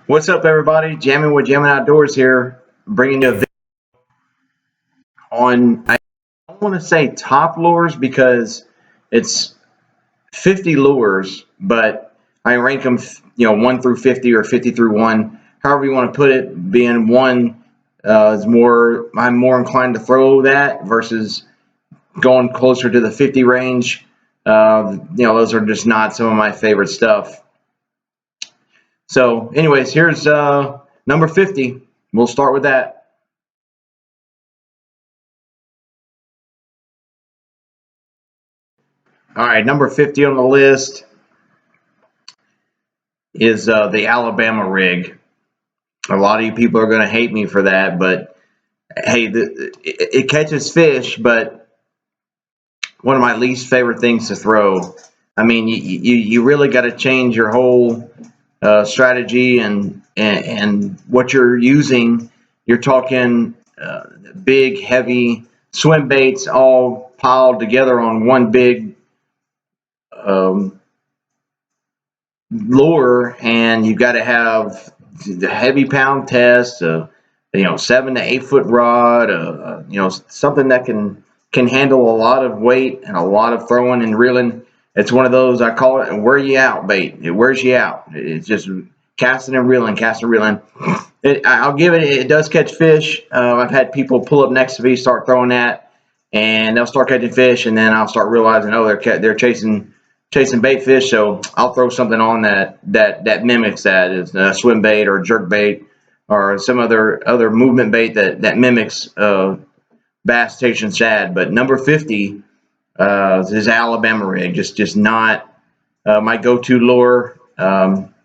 What's up, everybody? Jamming with Jamming Outdoors here, bringing you a video on, I don't want to say top lures because it's 50 lures, but I rank them, 1 through 50 or 50 through 1, however you want to put it. Being 1 is more, I'm more inclined to throw that versus going closer to the 50 range. Those are just not some of my favorite stuff. So, anyways, here's number 50. We'll start with that. All right, number 50 on the list is the Alabama rig. A lot of you people are going to hate me for that, but hey, it catches fish, but one of my least favorite things to throw. I mean, you really got to change your whole strategy and what you're using. You're talking big, heavy swim baits all piled together on one big lure, and you've got to have the heavy pound test, 7 to 8 foot rod, something that can handle a lot of weight and a lot of throwing and reeling. It's one of those, I call it, wear you out bait. It wears you out. It's just casting and reeling, casting and reeling. I'll give it, it does catch fish. I've had people pull up next to me, start throwing that, and they'll start catching fish, and then I'll start realizing, oh, they're chasing bait fish. So I'll throw something on that mimics that, is a swim bait or a jerk bait or some other movement bait that mimics bass station shad. But number 50 is Alabama rig. Just not my go-to lure.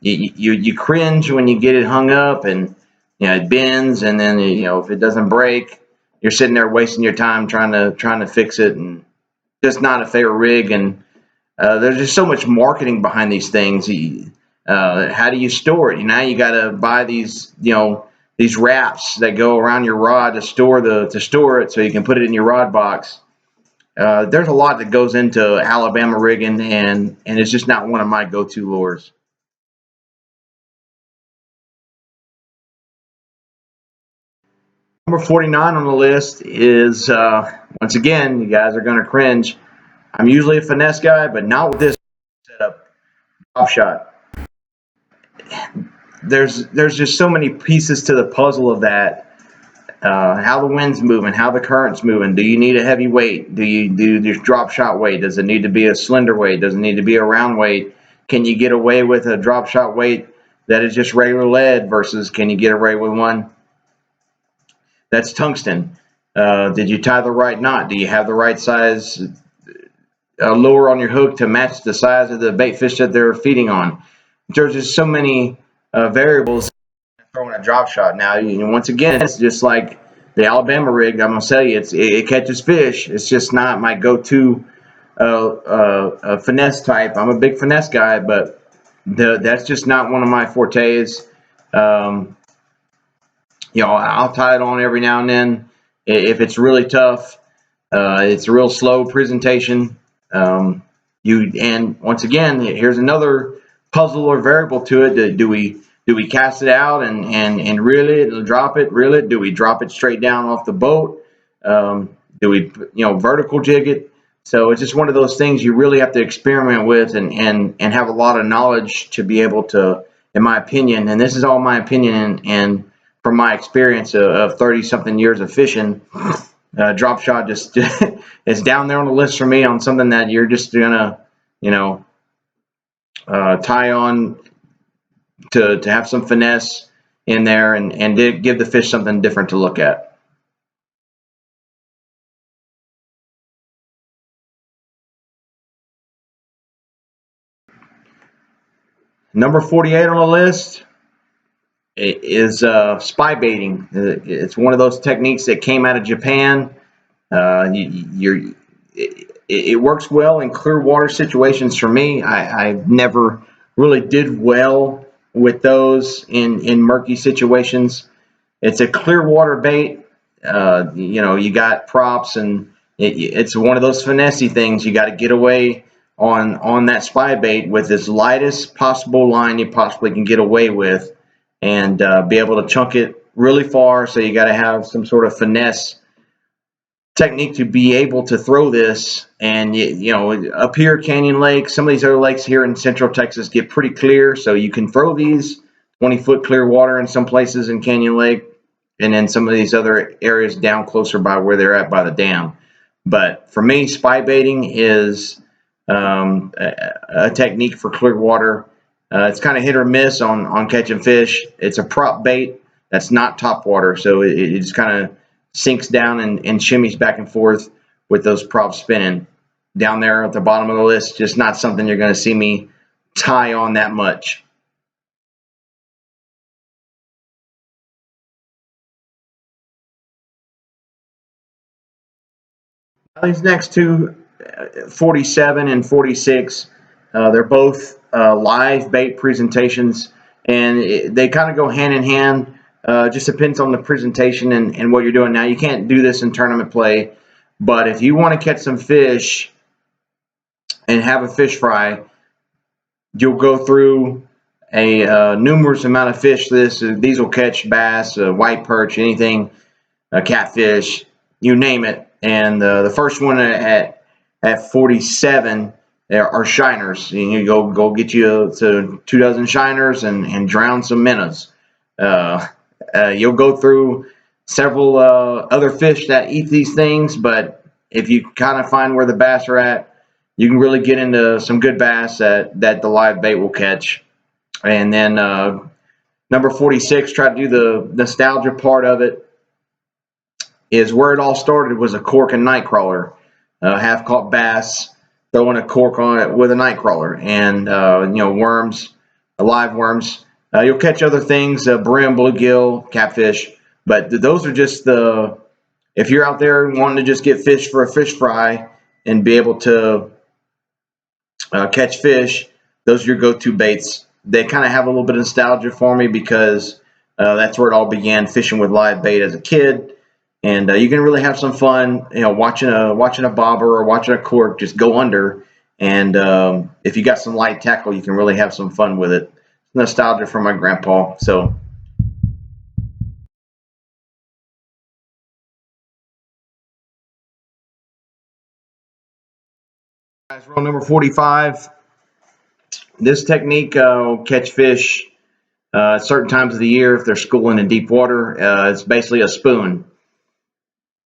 You cringe when you get it hung up and it bends, and then if it doesn't break, you're sitting there wasting your time trying to fix it, and just not a favorite rig. And there's just so much marketing behind these things. How do you store it? Now you got to buy these these wraps that go around your rod to store it so you can put it in your rod box. There's a lot that goes into Alabama rigging, and it's just not one of my go-to lures. Number 49 on the list is, once again, you guys are going to cringe. I'm usually a finesse guy, but not with this setup. Drop shot. There's just so many pieces to the puzzle of that. How the wind's moving, how the current's moving. Do you need a heavy weight? Do you do this drop shot weight? Does it need to be a slender weight? Does it need to be a round weight? Can you get away with a drop shot weight that is just regular lead versus can you get away with one that's tungsten? Did you tie the right knot? Do you have the right size lure on your hook to match the size of the bait fish that they're feeding on? There's just so many variables throwing a drop shot. Now, once again, it's just like the Alabama rig. I'm gonna tell you, it catches fish. It's just not my go-to finesse type. I'm a big finesse guy, but that's just not one of my fortes. I'll tie it on every now and then if it's really tough. It's a real slow presentation. And once again, here's another puzzle or variable to it. Do we cast it out and reel it, drop it, reel it? Do we drop it straight down off the boat? Do we vertical jig it? So it's just one of those things you really have to experiment with and have a lot of knowledge to be able to, in my opinion, and this is all my opinion and from my experience of 30-something years of fishing, drop shot just it's down there on the list for me on something that you're just gonna tie on to have some finesse in there and give the fish something different to look at. Number 48 on the list is spy baiting. It's one of those techniques that came out of Japan. It works well in clear water situations for me. I never really did well with those in murky situations. It's a clear water bait. You got props, and it's one of those finessey things. You got to get away on that spy bait with as lightest possible line you possibly can get away with, and be able to chunk it really far. So you got to have some sort of finesse technique to be able to throw this. And you know, up here, Canyon Lake, some of these other lakes here in Central Texas get pretty clear, so you can throw these 20-foot clear water in some places in Canyon Lake, and then some of these other areas down closer by where they're at by the dam. But for me, spy baiting is a technique for clear water. It's kind of hit or miss on catching fish. It's a prop bait that's not top water, so it just kind of sinks down and shimmies back and forth with those props spinning. Down there at the bottom of the list, just not something you're going to see me tie on that much. These next two, 47 and 46, they're both live bait presentations, and they kind of go hand in hand. Just depends on the presentation and what you're doing. Now, you can't do this in tournament play, but if you want to catch some fish and have a fish fry, you'll go through a numerous amount of fish. These will catch bass, white perch, anything, catfish, you name it. And the first one at 47 are shiners. You go get you to 2 dozen shiners and drown some minnows. You'll go through several other fish that eat these things, but if you kind of find where the bass are at, you can really get into some good bass that the live bait will catch. And then number 46, try to do the nostalgia part of it, is where it all started was a cork and night crawler, half caught bass, throwing a cork on it with a night crawler, and worms, live worms. You'll catch other things, brim, bluegill, catfish, but those are just if you're out there wanting to just get fish for a fish fry and be able to catch fish, those are your go-to baits. They kind of have a little bit of nostalgia for me because that's where it all began, fishing with live bait as a kid. And you can really have some fun, watching a bobber or watching a cork just go under. And if you got some light tackle, you can really have some fun with it. Nostalgia from my grandpa. So guys, rule number 45. This technique will catch fish at certain times of the year if they're schooling in deep water. It's basically a spoon.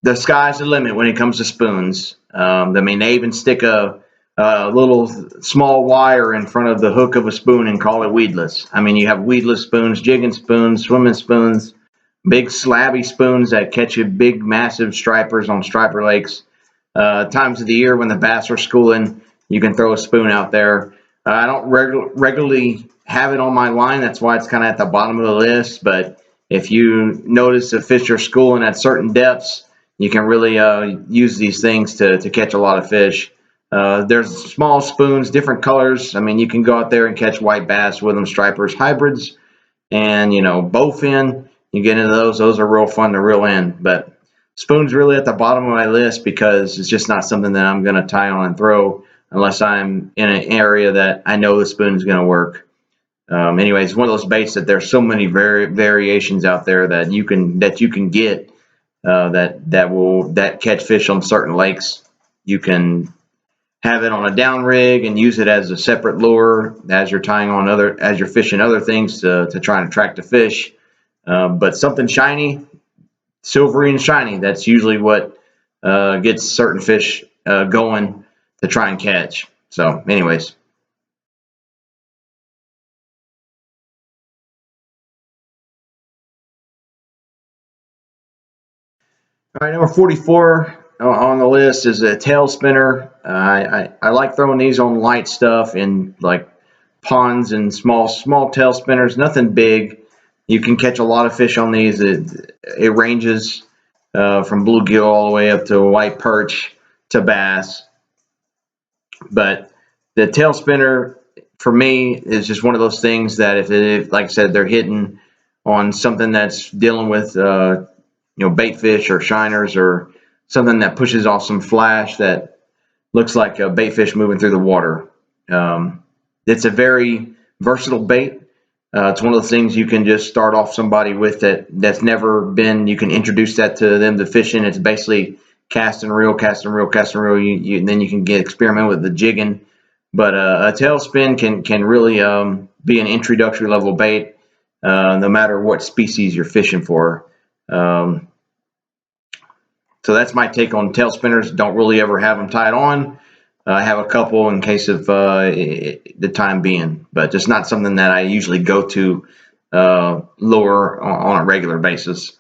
The sky's the limit when it comes to spoons. They even stick a little small wire in front of the hook of a spoon and call it weedless. You have weedless spoons, jigging spoons, swimming spoons, big slabby spoons that catch you big, massive stripers on striper lakes. Times of the year when the bass are schooling, you can throw a spoon out there. I don't regularly have it on my line. That's why it's kind of at the bottom of the list. But if you notice the fish are schooling at certain depths, you can really use these things to catch a lot of fish. There's small spoons, different colors. You can go out there and catch white bass with them, stripers, hybrids, and bowfin. You get into those. Those are real fun to reel in. But spoon's really at the bottom of my list because it's just not something that I'm going to tie on and throw unless I'm in an area that I know the spoon's going to work. Anyways, one of those baits that there's so many variations out there that you can get that catch fish on certain lakes. You can have it on a down rig and use it as a separate lure as you're tying on as you're fishing other things to try and attract a fish. But something shiny, silvery and shiny, that's usually what gets certain fish going to try and catch. So anyways. All right, number 44 on the list is a tail spinner. I like throwing these on light stuff in like ponds and small tail spinners, nothing big. You can catch a lot of fish on these. It ranges from bluegill all the way up to white perch to bass. But the tail spinner for me is just one of those things that if like I said, they're hitting on something that's dealing with bait fish or shiners or something that pushes off some flash that looks like a bait fish moving through the water. It's a very versatile bait. It's one of those things you can just start off somebody with that's never been. You can introduce that to them to fishing. It's basically cast and reel, cast and reel, cast and reel. Then you can get experiment with the jigging. But a tailspin can really be an introductory level bait, no matter what species you're fishing for. Um, so that's my take on tail spinners. Don't really ever have them tied on. I have a couple in case of the time being, but it's not something that I usually go to lure on a regular basis.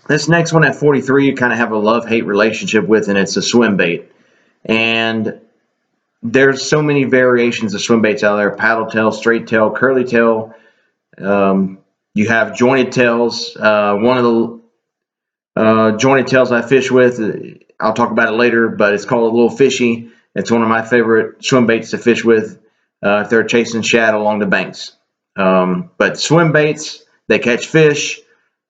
This next one at 43, you kind of have a love-hate relationship with, and it's a swim bait. And there's so many variations of swim baits out there: paddle tail, straight tail, curly tail. Um, you have jointed tails. One of the jointed tails I fish with, I'll talk about it later, but it's called a little fishy. It's one of my favorite swim baits to fish with if they're chasing shad along the banks. But swim baits, they catch fish.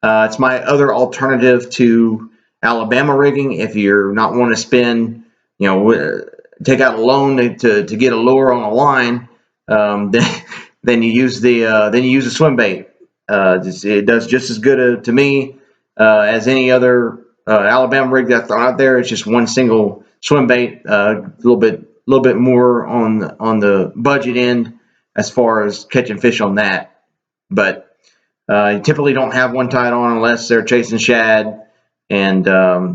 It's my other alternative to Alabama rigging. If you're not wanting to spend, take out a loan to get a lure on a line, then you use a swim bait. It does just as good to me as any other Alabama rig that's thrown out there. It's just one single swim bait, a little bit more on the budget end as far as catching fish on that. But you typically don't have one tied on unless they're chasing shad, and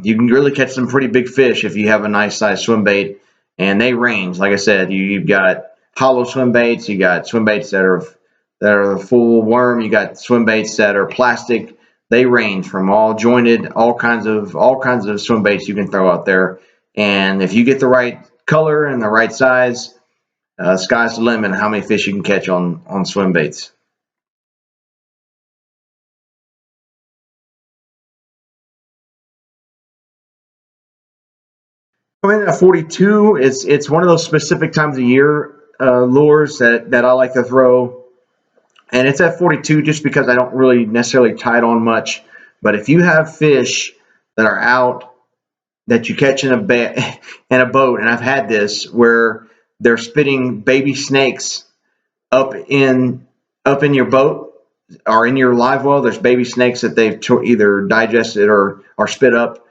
you can really catch some pretty big fish if you have a nice size swim bait. And they range, like I said, you've got hollow swim baits, you got swim baits that are full worm, you got swim baits that are plastic. They range from all jointed, all kinds of swim baits you can throw out there. And if you get the right color and the right size, sky's the limit on how many fish you can catch on swim baits. Coming in at 42, it's one of those specific times of year lures that I like to throw, and it's at 42 just because I don't really necessarily tie it on much. But if you have fish that are out that you catch in in a boat, and I've had this where they're spitting baby snakes up in your boat or in your live well. There's baby snakes that they've either digested or spit up.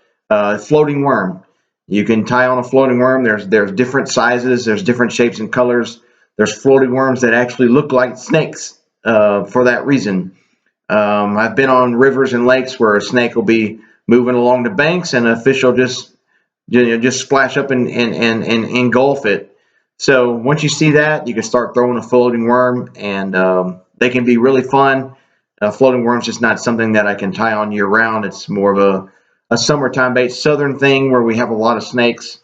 Floating worm. You can tie on a floating worm. There's different sizes. There's different shapes and colors. There's floating worms that actually look like snakes for that reason. I've been on rivers and lakes where a snake will be moving along the banks and a fish will just splash up and engulf it. So once you see that, you can start throwing a floating worm, and they can be really fun. Floating worms is not something that I can tie on year round. It's more of a summertime bait, southern thing where we have a lot of snakes.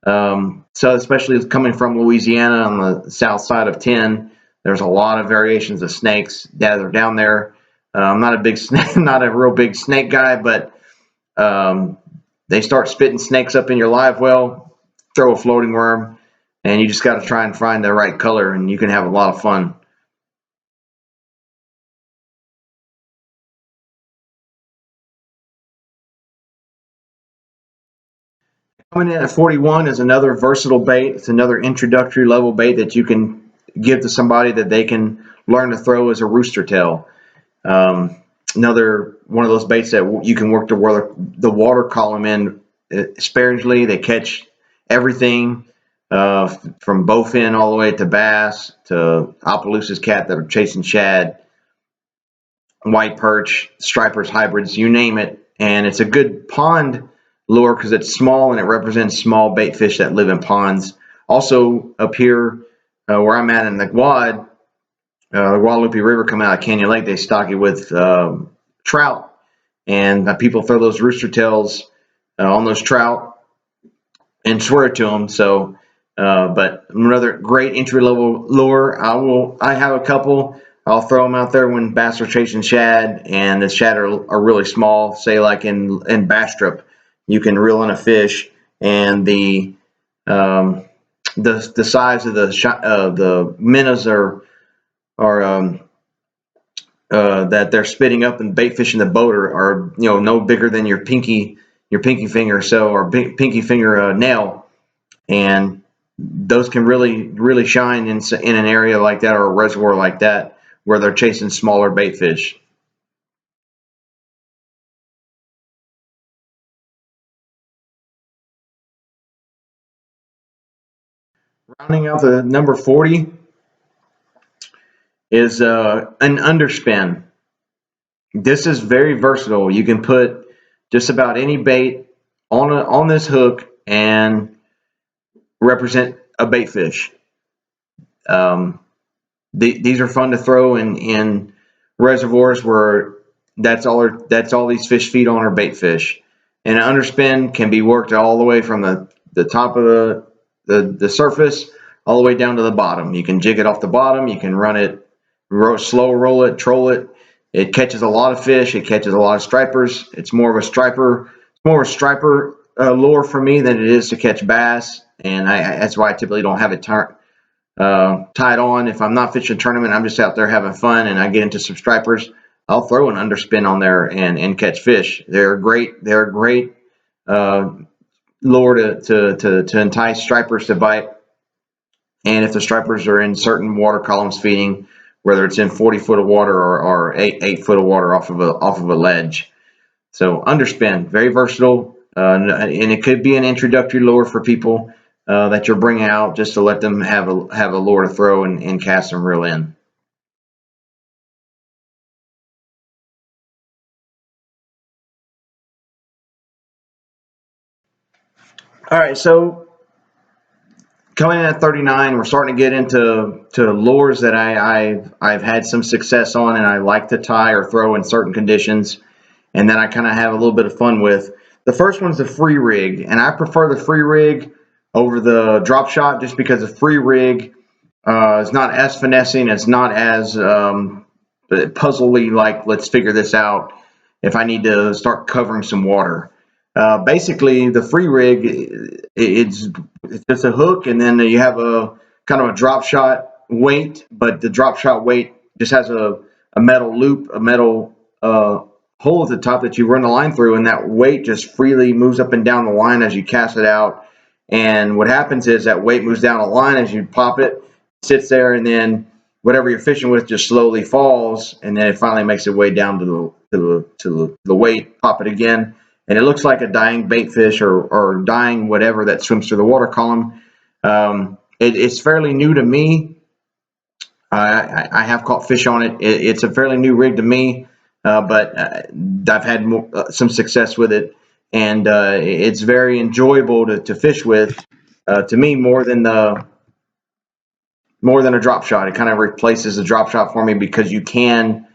So especially coming from Louisiana on the south side of 10, there's a lot of variations of snakes that are down there. I'm not a big snake, not a real big snake guy, but they start spitting snakes up in your live well. Throw a floating worm, and you just got to try and find the right color, and you can have a lot of fun. Coming in at 41 is another versatile bait. It's another introductory level bait that you can give to somebody that they can learn to throw as a rooster tail. Another one of those baits that you can work the water column in sparingly. They catch everything from bowfin all the way to bass to Opelousas cat that are chasing shad, white perch, stripers, hybrids, you name it. And it's a good pond lure because it's small and it represents small bait fish that live in ponds. Also, up here where I'm at in the Guadalupe River coming out of Canyon Lake, they stock it with trout, and people throw those rooster tails on those trout and swear to them. So, but another great entry level lure. I have a couple. I'll throw them out there when bass are chasing shad, and the shad are really small. Say like in bass strip, you can reel in a fish, and um, the size of the minnows are that they're spitting up and bait fish in the boat are no bigger than your pinky your pinky finger or so, or pinky finger nail, and those can really shine in an area like that or a reservoir like that where they're chasing smaller bait fish. Rounding out the number 40 is an underspin. This is very versatile. You can put just about any bait on this hook and represent a bait fish. Um, these are fun to throw in reservoirs where that's all these fish feed on are bait fish. And an underspin can be worked all the way from the top of the surface all the way down to the bottom. You can jig it off the bottom. You can run it, slow roll it, troll it. It catches a lot of fish. It catches a lot of stripers. It's more of a striper lure for me than it is to catch bass. And that's why I typically don't have it tied on. If I'm not fishing a tournament, I'm just out there having fun and I get into some stripers, I'll throw an underspin on there and catch fish. They're great. They're a great lure to entice stripers to bite. And if the stripers are in certain water columns feeding, whether it's in 40 foot of water or 8 foot of water off of a ledge. So underspin, very versatile, and it could be an introductory lure for people that you're bringing out just to let them have a lure to throw and cast and reel in. All right, so coming in at 39, we're starting to get into lures that I've had some success on and I like to tie or throw in certain conditions, and then I kind of have a little bit of fun with. The first one's the free rig, and I prefer the free rig over the drop shot just because the free rig is not as finessing. It's not as puzzly, like let's figure this out if I need to start covering some water. Basically, the free rig, it's just a hook, and then you have a kind of a drop shot weight, but the drop shot weight just has a metal loop, a metal hole at the top that you run the line through, and that weight just freely moves up and down the line as you cast it out. And what happens is that weight moves down the line as you pop it, sits there, and then whatever you're fishing with just slowly falls, and then it finally makes its way down to the weight. Pop it again, and it looks like a dying bait fish or dying whatever that swims through the water column. It's fairly new to me. I have caught fish on it. It's a fairly new rig to me, but I've had some success with it, and it's very enjoyable to fish with. To me, more than a drop shot. It kind of replaces the drop shot for me because you can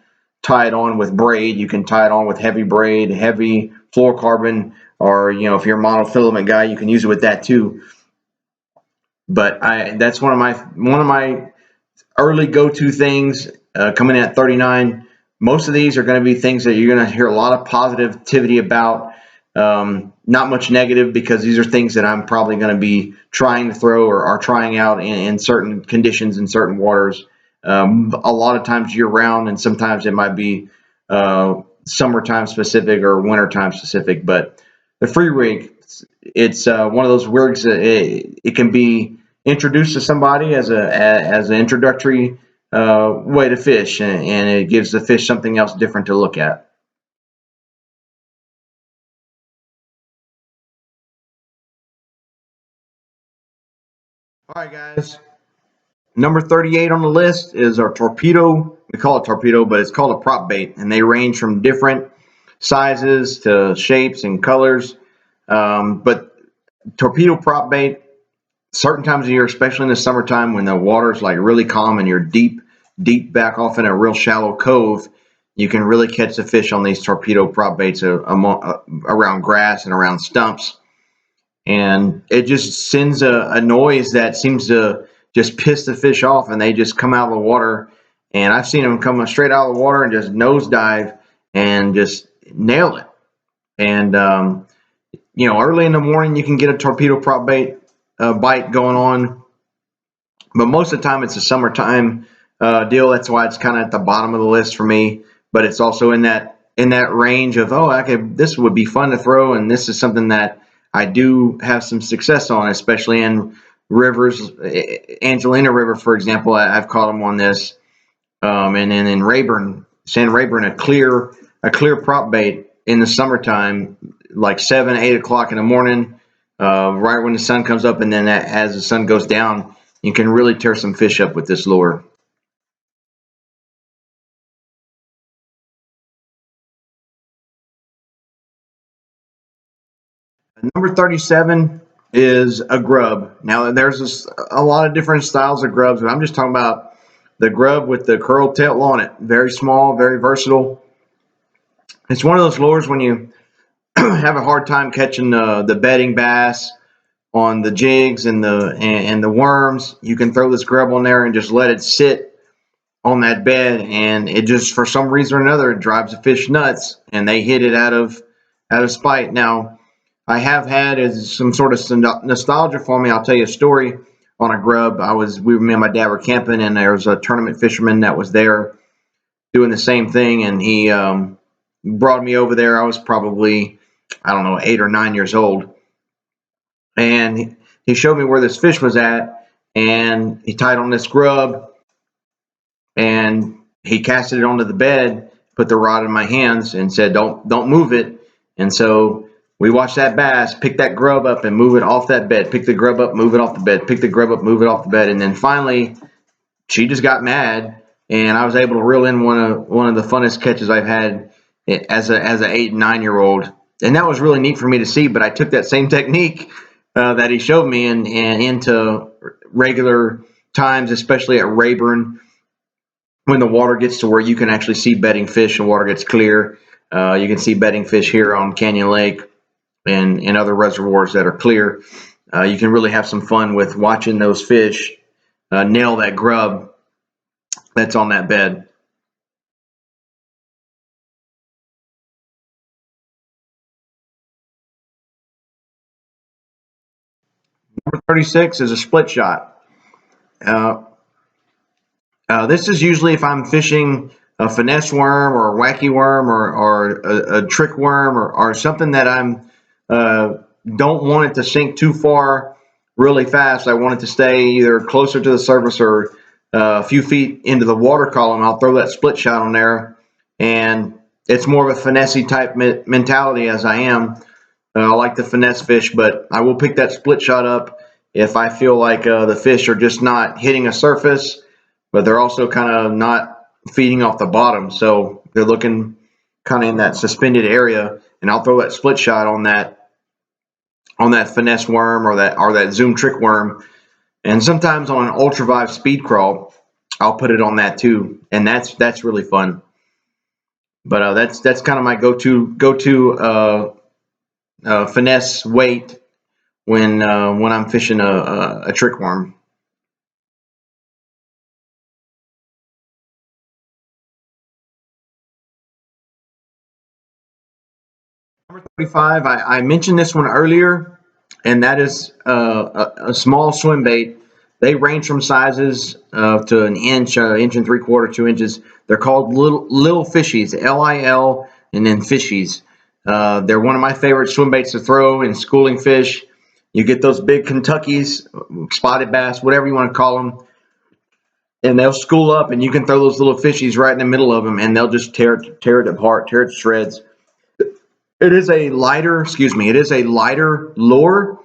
tie it on with braid. You can tie it on with heavy braid, heavy fluorocarbon, or if you're a monofilament guy, you can use it with that too. But that's one of my early go-to things. Coming in at 39, most of these are going to be things that you're going to hear a lot of positivity about. Not much negative, because these are things that I'm probably going to be trying to throw or trying out in certain conditions in certain waters. A lot of times year round, and sometimes it might be summertime specific or wintertime specific. But the free rig, it's one of those rigs that it can be introduced to somebody as an introductory way to fish, and it gives the fish something else different to look at. All right, guys. Number 38 on the list is our torpedo. We call it torpedo, but it's called a prop bait, and they range from different sizes to shapes and colors. But torpedo prop bait, certain times of year, especially in the summertime when the water's like really calm and you're deep back off in a real shallow cove, you can really catch the fish on these torpedo prop baits around grass and around stumps. And it just sends a noise that seems to just piss the fish off, and they just come out of the water. And I've seen them come straight out of the water and just nosedive and just nail it. And early in the morning you can get a torpedo prop bait bite going on, but most of the time it's a summertime deal. That's why it's kind of at the bottom of the list for me. But it's also in that in that range of, oh, this would be fun to throw, and this is something that I do have some success on, especially in rivers. Angelina River, for example, I've caught them on this, and then in Rayburn, San Rayburn, a clear prop bait in the summertime, like 7, 8 o'clock in the morning, right when the sun comes up, and then as the sun goes down, you can really tear some fish up with this lure. Number 37 is a grub. Now, there's a lot of different styles of grubs, but I'm just talking about the grub with the curled tail on it. Very small, very versatile. It's one of those lures when you have a hard time catching the bedding bass on the jigs and the worms. You can throw this grub on there and just let it sit on that bed, and it just, for some reason or another, it drives the fish nuts, and they hit it out of spite. Now, I have had as some sort of nostalgia for me. I'll tell you a story on a grub. Me and my dad were camping, and there was a tournament fisherman that was there doing the same thing, and he brought me over there. I was probably, I don't know, 8 or 9 years old, and he showed me where this fish was at, and he tied on this grub, and he casted it onto the bed, put the rod in my hands, and said, "Don't move it." And so we watched that bass pick that grub up and move it off that bed. Pick the grub up, move it off the bed. Pick the grub up, move it off the bed. And then finally, she just got mad, and I was able to reel in one of the funnest catches I've had as a 8 and 9 year old. And that was really neat for me to see. But I took that same technique that he showed me and into regular times, especially at Rayburn, when the water gets to where you can actually see bedding fish and water gets clear. You can see bedding fish here on Canyon Lake and in other reservoirs that are clear. You can really have some fun with watching those fish nail that grub that's on that bed. Number 36 is a split shot. Uh, this is usually if I'm fishing a finesse worm or a wacky worm or a trick worm or something that I'm don't want it to sink too far really fast. I want it to stay either closer to the surface or a few feet into the water column. I'll throw that split shot on there, and it's more of a finesse type mentality as I am. I like the finesse fish, but I will pick that split shot up if I feel like the fish are just not hitting a surface, but they're also kind of not feeding off the bottom. So they're looking kind of in that suspended area, and I'll throw that split shot on that finesse worm or that zoom trick worm. And sometimes on an ultravive speed crawl, I'll put it on that too, and that's really fun. But that's kind of my go to finesse weight when I'm fishing a trick worm. Number 35, I mentioned this one earlier, and that is a small swim bait. They range from sizes to an inch, inch and 3/4, 2 inches. They're called little fishies, LIL, and then fishies. They're one of my favorite swim baits to throw in schooling fish. You get those big Kentuckies, spotted bass, whatever you want to call them, and they'll school up, and you can throw those little fishies right in the middle of them, and they'll just tear it apart, tear it to shreds. It is a lighter, excuse me, it is a lighter lure.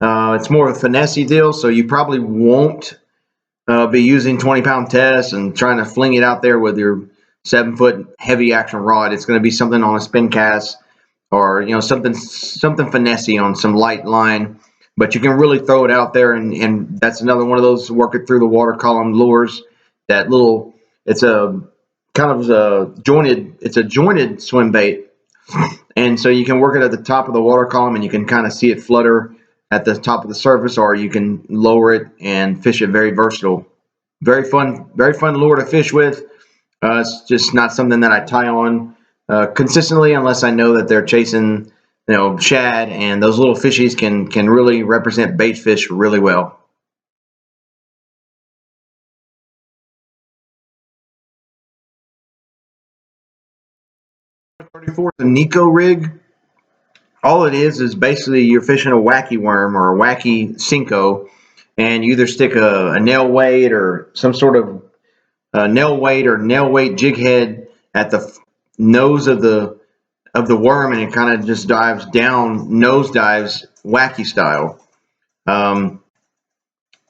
It's more of a finessey deal, so you probably won't be using 20-pound tests and trying to fling it out there with your 7-foot heavy action rod. It's going to be something on a spin cast or something finessey on some light line. But you can really throw it out there, and that's another one of those work it through the water column lures. That little, it's a kind of it's a jointed swim bait, and so you can work it at the top of the water column, and you can kind of see it flutter at the top of the surface, or you can lower it and fish it. Very versatile, very fun lure to fish with. It's just not something that I tie on consistently unless I know that they're chasing, shad, and those little fishies can really represent bait fish really well. 34 is a Nico rig. All it is basically you're fishing a wacky worm or a wacky Cinco, and you either stick a nail weight or some sort of nail weight jig head at the nose of the worm, and it kind of just dives down, nose dives wacky style. Um,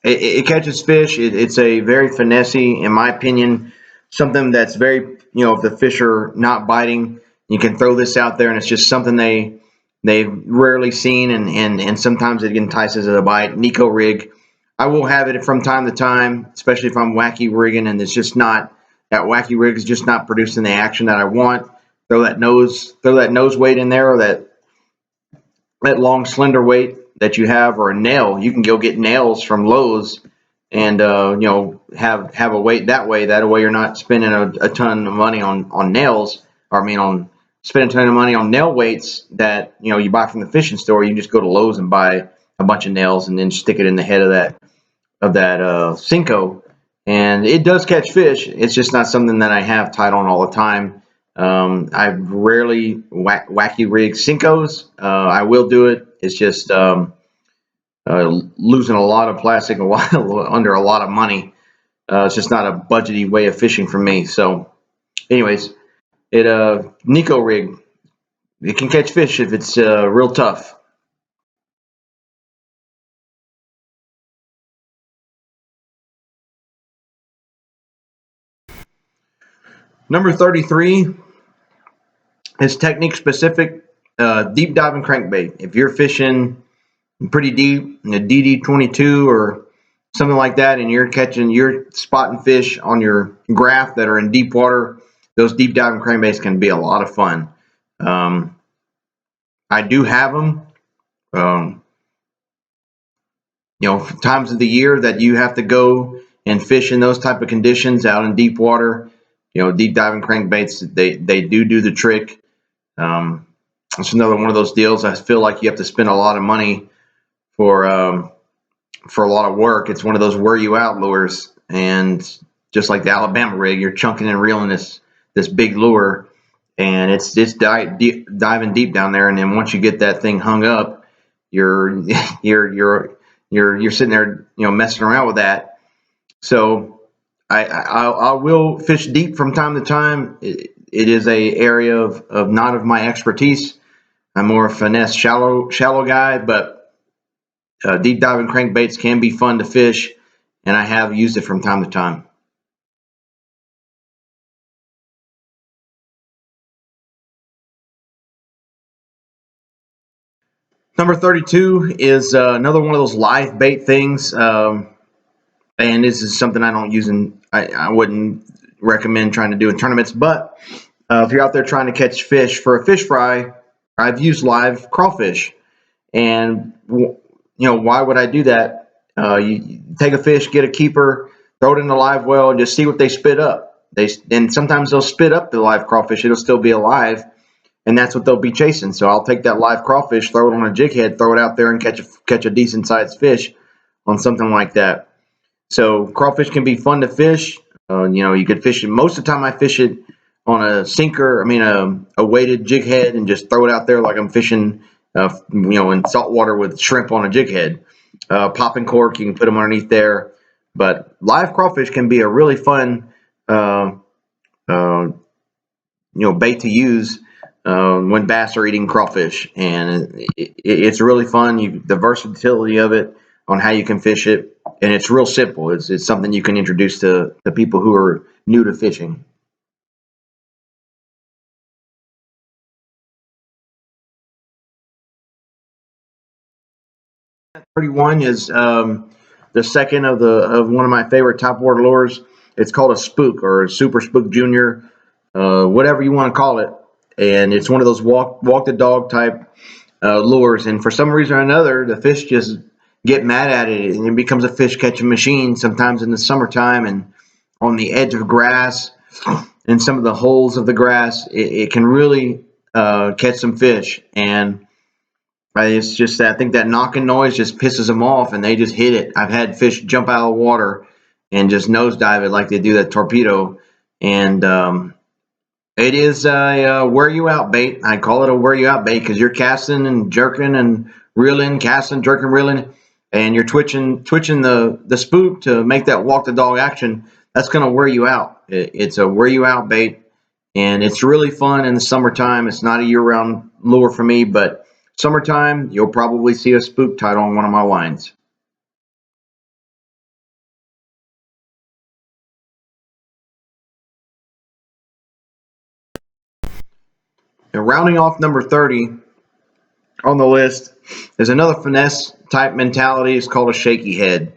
it catches fish. It's a very finessey, in my opinion, something that's very, if the fish are not biting, you can throw this out there, and it's just something they've rarely seen, and sometimes it entices a bite. Nico rig. I will have it from time to time, especially if I'm wacky rigging and it's just not, that wacky rig is just not producing the action that I want. Throw that nose weight in there, or that long slender weight that you have, or a nail. You can go get nails from Lowe's and have a weight that way. That way you're not spending a ton of money on nails, or I mean on spending a ton of money on nail weights that you buy from the fishing store. You can just go to Lowe's and buy a bunch of nails and then stick it in the head of that Cinco, and it does catch fish. It's just not something that I have tied on all the time. I rarely wacky rig Cincos. I will do it. It's just losing a lot of plastic under a lot of money. It's just not a budgety way of fishing for me. So, anyways, Nico rig. It can catch fish if it's real tough. Number 33 is technique specific, deep diving crankbait. If you're fishing pretty deep, a DD22 or something like that, and you're spotting fish on your graph that are in deep water, those deep diving crankbaits can be a lot of fun. I do have them. Um, Times of the year that you have to go and fish in those type of conditions out in deep water. Deep diving crankbaits, they do the trick. It's another one of those deals. I feel like you have to spend a lot of money for a lot of work. It's one of those wear you out lures, and just like the Alabama rig, you're chunking and reeling this big lure, and it's diving deep down there. And then once you get that thing hung up, you're you're sitting there, messing around with that. So I will fish deep from time to time. It is a area of not of my expertise. I'm more a finesse shallow guy, but deep diving crankbaits can be fun to fish, and I have used it from time to time. Number 32 is another one of those live bait things, and this is something I don't use I wouldn't recommend trying to do in tournaments. But if you're out there trying to catch fish for a fish fry, I've used live crawfish. And why would I do that? You take a fish, get a keeper, throw it in the live well, and just see what they spit up. And sometimes they'll spit up the live crawfish; it'll still be alive, and that's what they'll be chasing. So I'll take that live crawfish, throw it on a jig head, throw it out there, and catch a decent sized fish on something like that. So crawfish can be fun to fish. You could fish it. Most of the time, I fish it on a sinker. I mean, a weighted jig head, and just throw it out there like I'm fishing, in salt water with shrimp on a jig head. Popping cork, you can put them underneath there. But live crawfish can be a really fun, bait to use when bass are eating crawfish, and it's really fun. The versatility of it on how you can fish it, and it's real simple. It's something you can introduce to the people who are new to fishing. 31 is the second of one of my favorite top water lures. It's called a spook or a super spook junior, whatever you want to call it, and it's one of those walk the dog type lures. And for some reason or another, the fish just get mad at it, and it becomes a fish catching machine. Sometimes in the summertime and on the edge of grass and some of the holes of the grass, it can really catch some fish. And it's just that I think that knocking noise just pisses them off, and they just hit it. I've had fish jump out of the water and just nosedive it like they do that torpedo, and It is a wear you out bait. I call it a wear you out bait because you're casting and jerking and reeling, casting, jerking, reeling, and you're twitching the spook to make that walk the dog action. That's going to wear you out. It's a wear you out bait, and it's really fun in the summertime. It's not a year round lure for me, but summertime you'll probably see a spook tied on one of my lines. And rounding off number 30 on the list is another finesse type mentality. It's called a shaky head.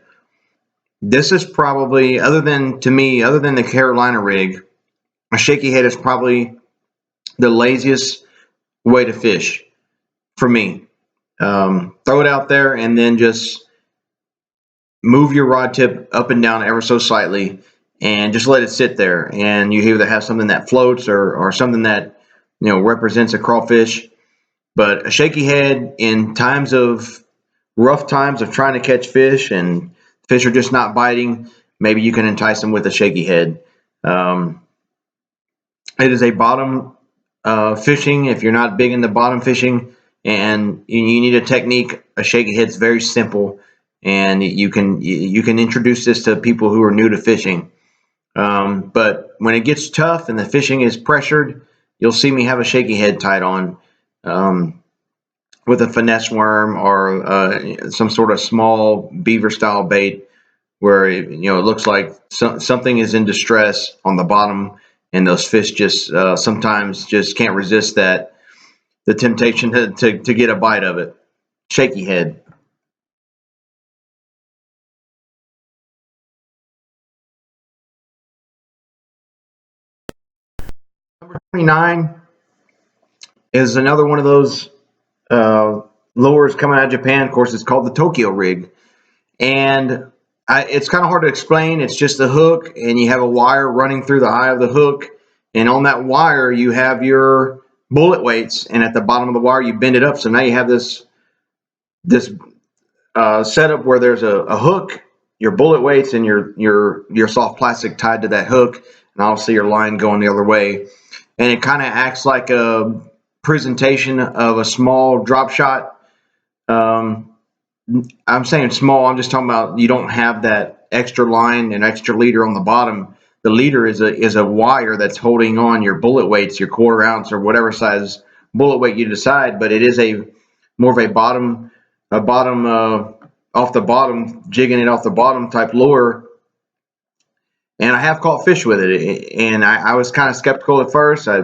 This is probably, other than to me, other than the Carolina rig, a shaky head is probably the laziest way to fish for me. Throw it out there and then just move your rod tip up and down ever so slightly and just let it sit there. And you either have something that floats or something that represents a crawfish. But a shaky head in times of rough times of trying to catch fish and fish are just not biting, maybe you can entice them with a shaky head. Um, it is a bottom fishing. If you're not big into bottom fishing and you need a technique, a shaky head's very simple, and you can introduce this to people who are new to fishing. But when it gets tough and the fishing is pressured, you'll see me have a shaky head tied on. With a finesse worm or some sort of small beaver style bait where it looks like something is in distress on the bottom, and those fish just sometimes just can't resist the temptation to get a bite of it. Shaky head. Number 29 is another one of those uh, lures coming out of Japan. Of course, it's called the Tokyo rig. And it's kind of hard to explain. It's just a hook, and you have a wire running through the eye of the hook. And on that wire, you have your bullet weights, and at the bottom of the wire, you bend it up. So now you have this setup where there's a hook, your bullet weights, and your soft plastic tied to that hook, and obviously your line going the other way. And it kind of acts like a presentation of a small drop shot. Um, I'm saying small. I'm just talking about you don't have that extra line and extra leader on the bottom. The leader is a wire that's holding on your bullet weights, your quarter ounce or whatever size bullet weight you decide. But it is a more of a bottom off the bottom, jigging it off the bottom type lure. And I have caught fish with it. And I was kind of skeptical at first. I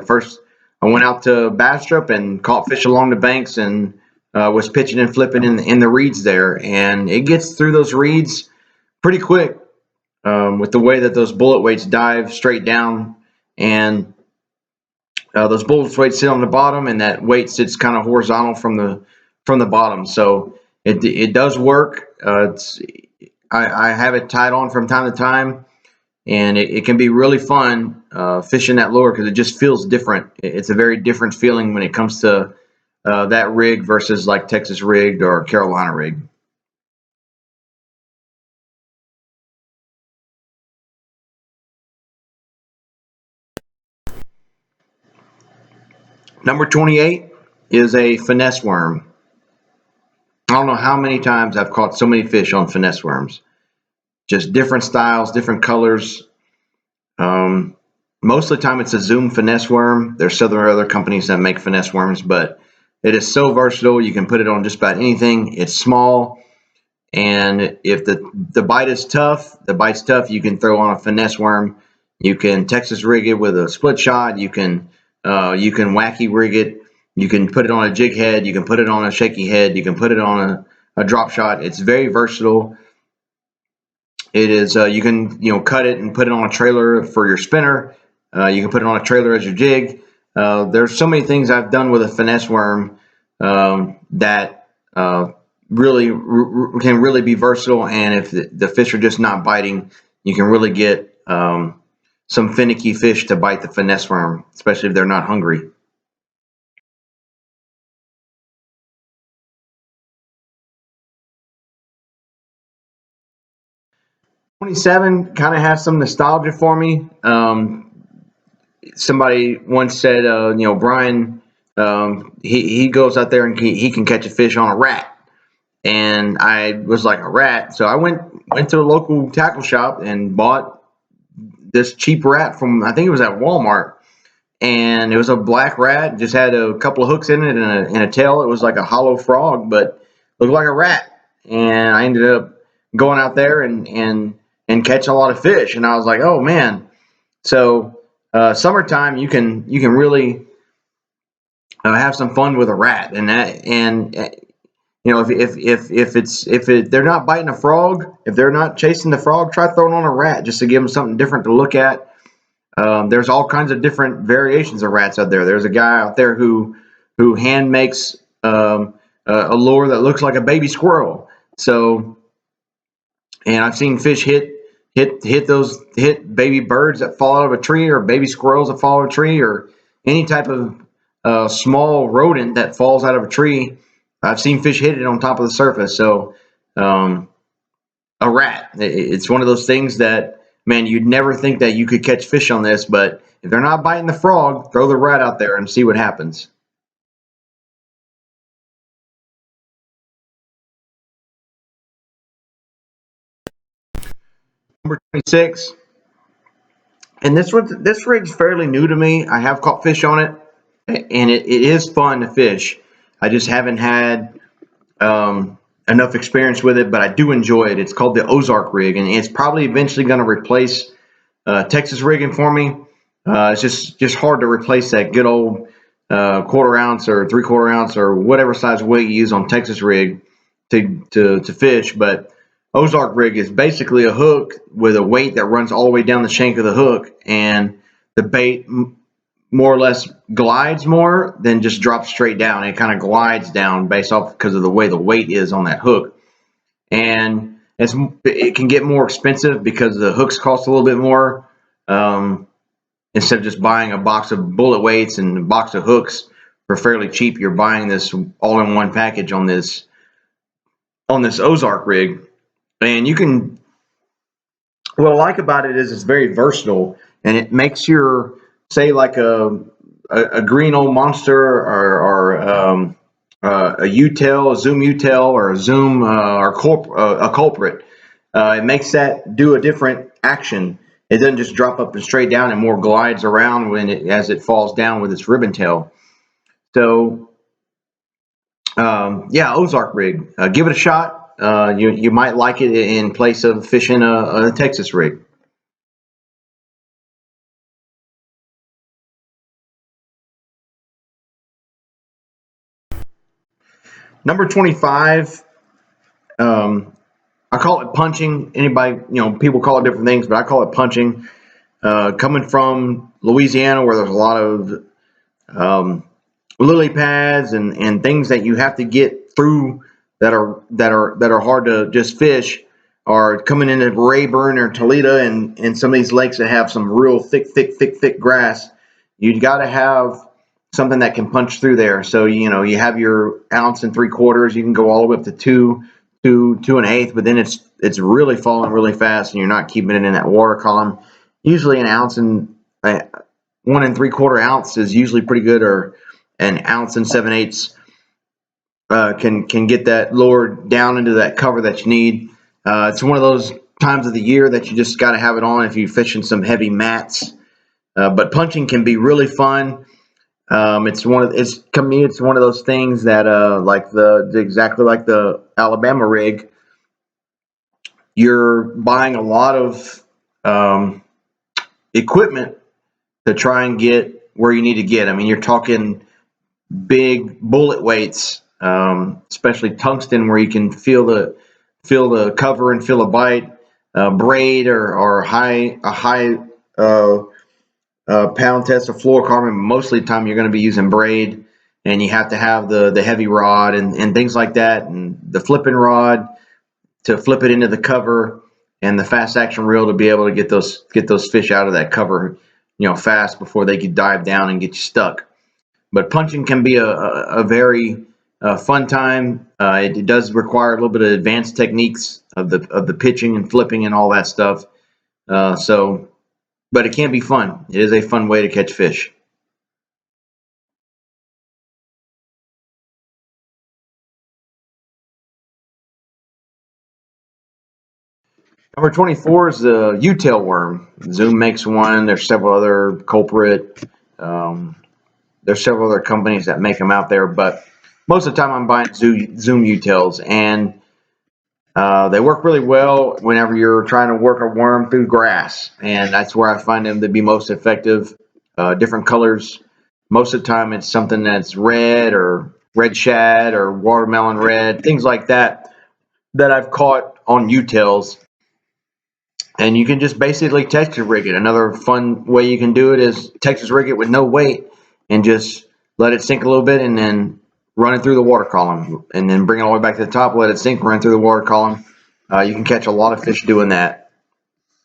went out to Bastrop and caught fish along the banks and was pitching and flipping in the reeds there. And it gets through those reeds pretty quick with the way that those bullet weights dive straight down. And those bullet weights sit on the bottom, and that weight sits kind of horizontal from the bottom. So it does work. I have it tied on from time to time, and it can be really fun fishing that lure because it just feels different. It's a very different feeling when it comes to that rig versus like Texas rigged or Carolina rigged. 28 is a finesse worm. I don't know how many times I've caught so many fish on finesse worms. Just different styles, different colors. Um, Most of the time it's a Zoom finesse worm. There's several other companies that make finesse worms, but it is so versatile. You can put it on just about anything. It's small, and if the bite is tough, the bite's tough. You can throw on a finesse worm. You can Texas rig it with a split shot. You can wacky rig it. You can put it on a jig head. You can put it on a shaky head. You can put it on a drop shot. It's very versatile. It is you can cut it and put it on a trailer for your spinner. You can put it on a trailer as your jig. There's so many things I've done with a finesse worm that really can really be versatile. And if the fish are just not biting, you can really get some finicky fish to bite the finesse worm, especially if they're not hungry. 27 kind of has some nostalgia for me. somebody once said, Brian, he goes out there and he can catch a fish on a rat. And I was like, a rat? So I went to a local tackle shop and bought this cheap rat from, I think it was at Walmart. And it was a black rat, just had a couple of hooks in it and a tail. It was like a hollow frog, but looked like a rat. And I ended up going out there and catching a lot of fish. And I was like, oh man. So summertime, you can really have some fun with a rat. If they're not biting a frog, if they're not chasing the frog, try throwing on a rat just to give them something different to look at. There's all kinds of different variations of rats out there. There's a guy out there who hand makes a lure that looks like a baby squirrel. So, and I've seen fish hit baby birds that fall out of a tree, or baby squirrels that fall out of a tree, or any type of small rodent that falls out of a tree. I've seen fish hit it on top of the surface. So, a rat, it's one of those things that, man, you'd never think that you could catch fish on this, but if they're not biting the frog, throw the rat out there and see what happens. Number 26, and this rig's fairly new to me. I have caught fish on it, and it is fun to fish. I just haven't had enough experience with it, but I do enjoy it. It's called the Ozark rig, and it's probably eventually going to replace Texas rigging for me. It's just hard to replace that good old quarter ounce or 3/4 ounce or whatever size weight you use on Texas rig to fish. But Ozark rig is basically a hook with a weight that runs all the way down the shank of the hook, and the bait more or less glides more than just drops straight down. It kind of glides down based off because of the way the weight is on that hook. And it can get more expensive because the hooks cost a little bit more. Instead of just buying a box of bullet weights and a box of hooks for fairly cheap, you're buying this all-in-one package on this Ozark rig. And you can, what I like about it is it's very versatile, and it makes your, say, like a green old monster or a U-tail, a zoom U-tail, or a zoom or a culprit. It makes that do a different action. It doesn't just drop up and straight down, and more glides around as it falls down with its ribbon tail. So yeah, Ozark rig. Give it a shot. You might like it in place of fishing a Texas rig. Number 25. I call it punching. Anybody, people call it different things, but I call it punching. Coming from Louisiana, where there's a lot of lily pads and things that you have to get through that are hard to just fish, are coming into Rayburn or Toledo and some of these lakes that have some real thick grass. You got to have something that can punch through there. So you have your ounce and 3/4. You can go all the way up to two and 1/8, but then it's really falling really fast, and you're not keeping it in that water column. Usually an ounce and 1 3/4 ounce is usually pretty good, or an ounce and 7/8 can get that lowered down into that cover that you need. It's one of those times of the year that you just got to have it on if you're fishing some heavy mats. But punching can be really fun. It's one of those things that exactly like the Alabama rig. You're buying a lot of equipment to try and get where you need to get. I mean, you're talking big bullet weights, especially tungsten, where you can feel the cover and feel a bite. Braid or a high pound test of fluorocarbon. Mostly the time you're going to be using braid, and you have to have the heavy rod and things like that, and the flipping rod to flip it into the cover, and the fast action reel to be able to get those fish out of that cover, fast before they could dive down and get you stuck. But punching can be a very fun time. It does require a little bit of advanced techniques of the pitching and flipping and all that stuff. So but it can be fun. It is a fun way to catch fish. Number 24 is the U-tail worm. Zoom makes one. There's several other culprit. Um, there's several other companies that make them out there, but most of the time I'm buying Zoom U-tails, and they work really well whenever you're trying to work a worm through grass, and that's where I find them to be most effective. Different colors. Most of the time it's something that's red or red shad or watermelon red, things like that that I've caught on U-tails. And you can just basically Texas rig it. Another fun way you can do it is Texas rig it with no weight and just let it sink a little bit and then run it through the water column and then bring it all the way back to the top, let it sink, run through the water column. You can catch a lot of fish doing that.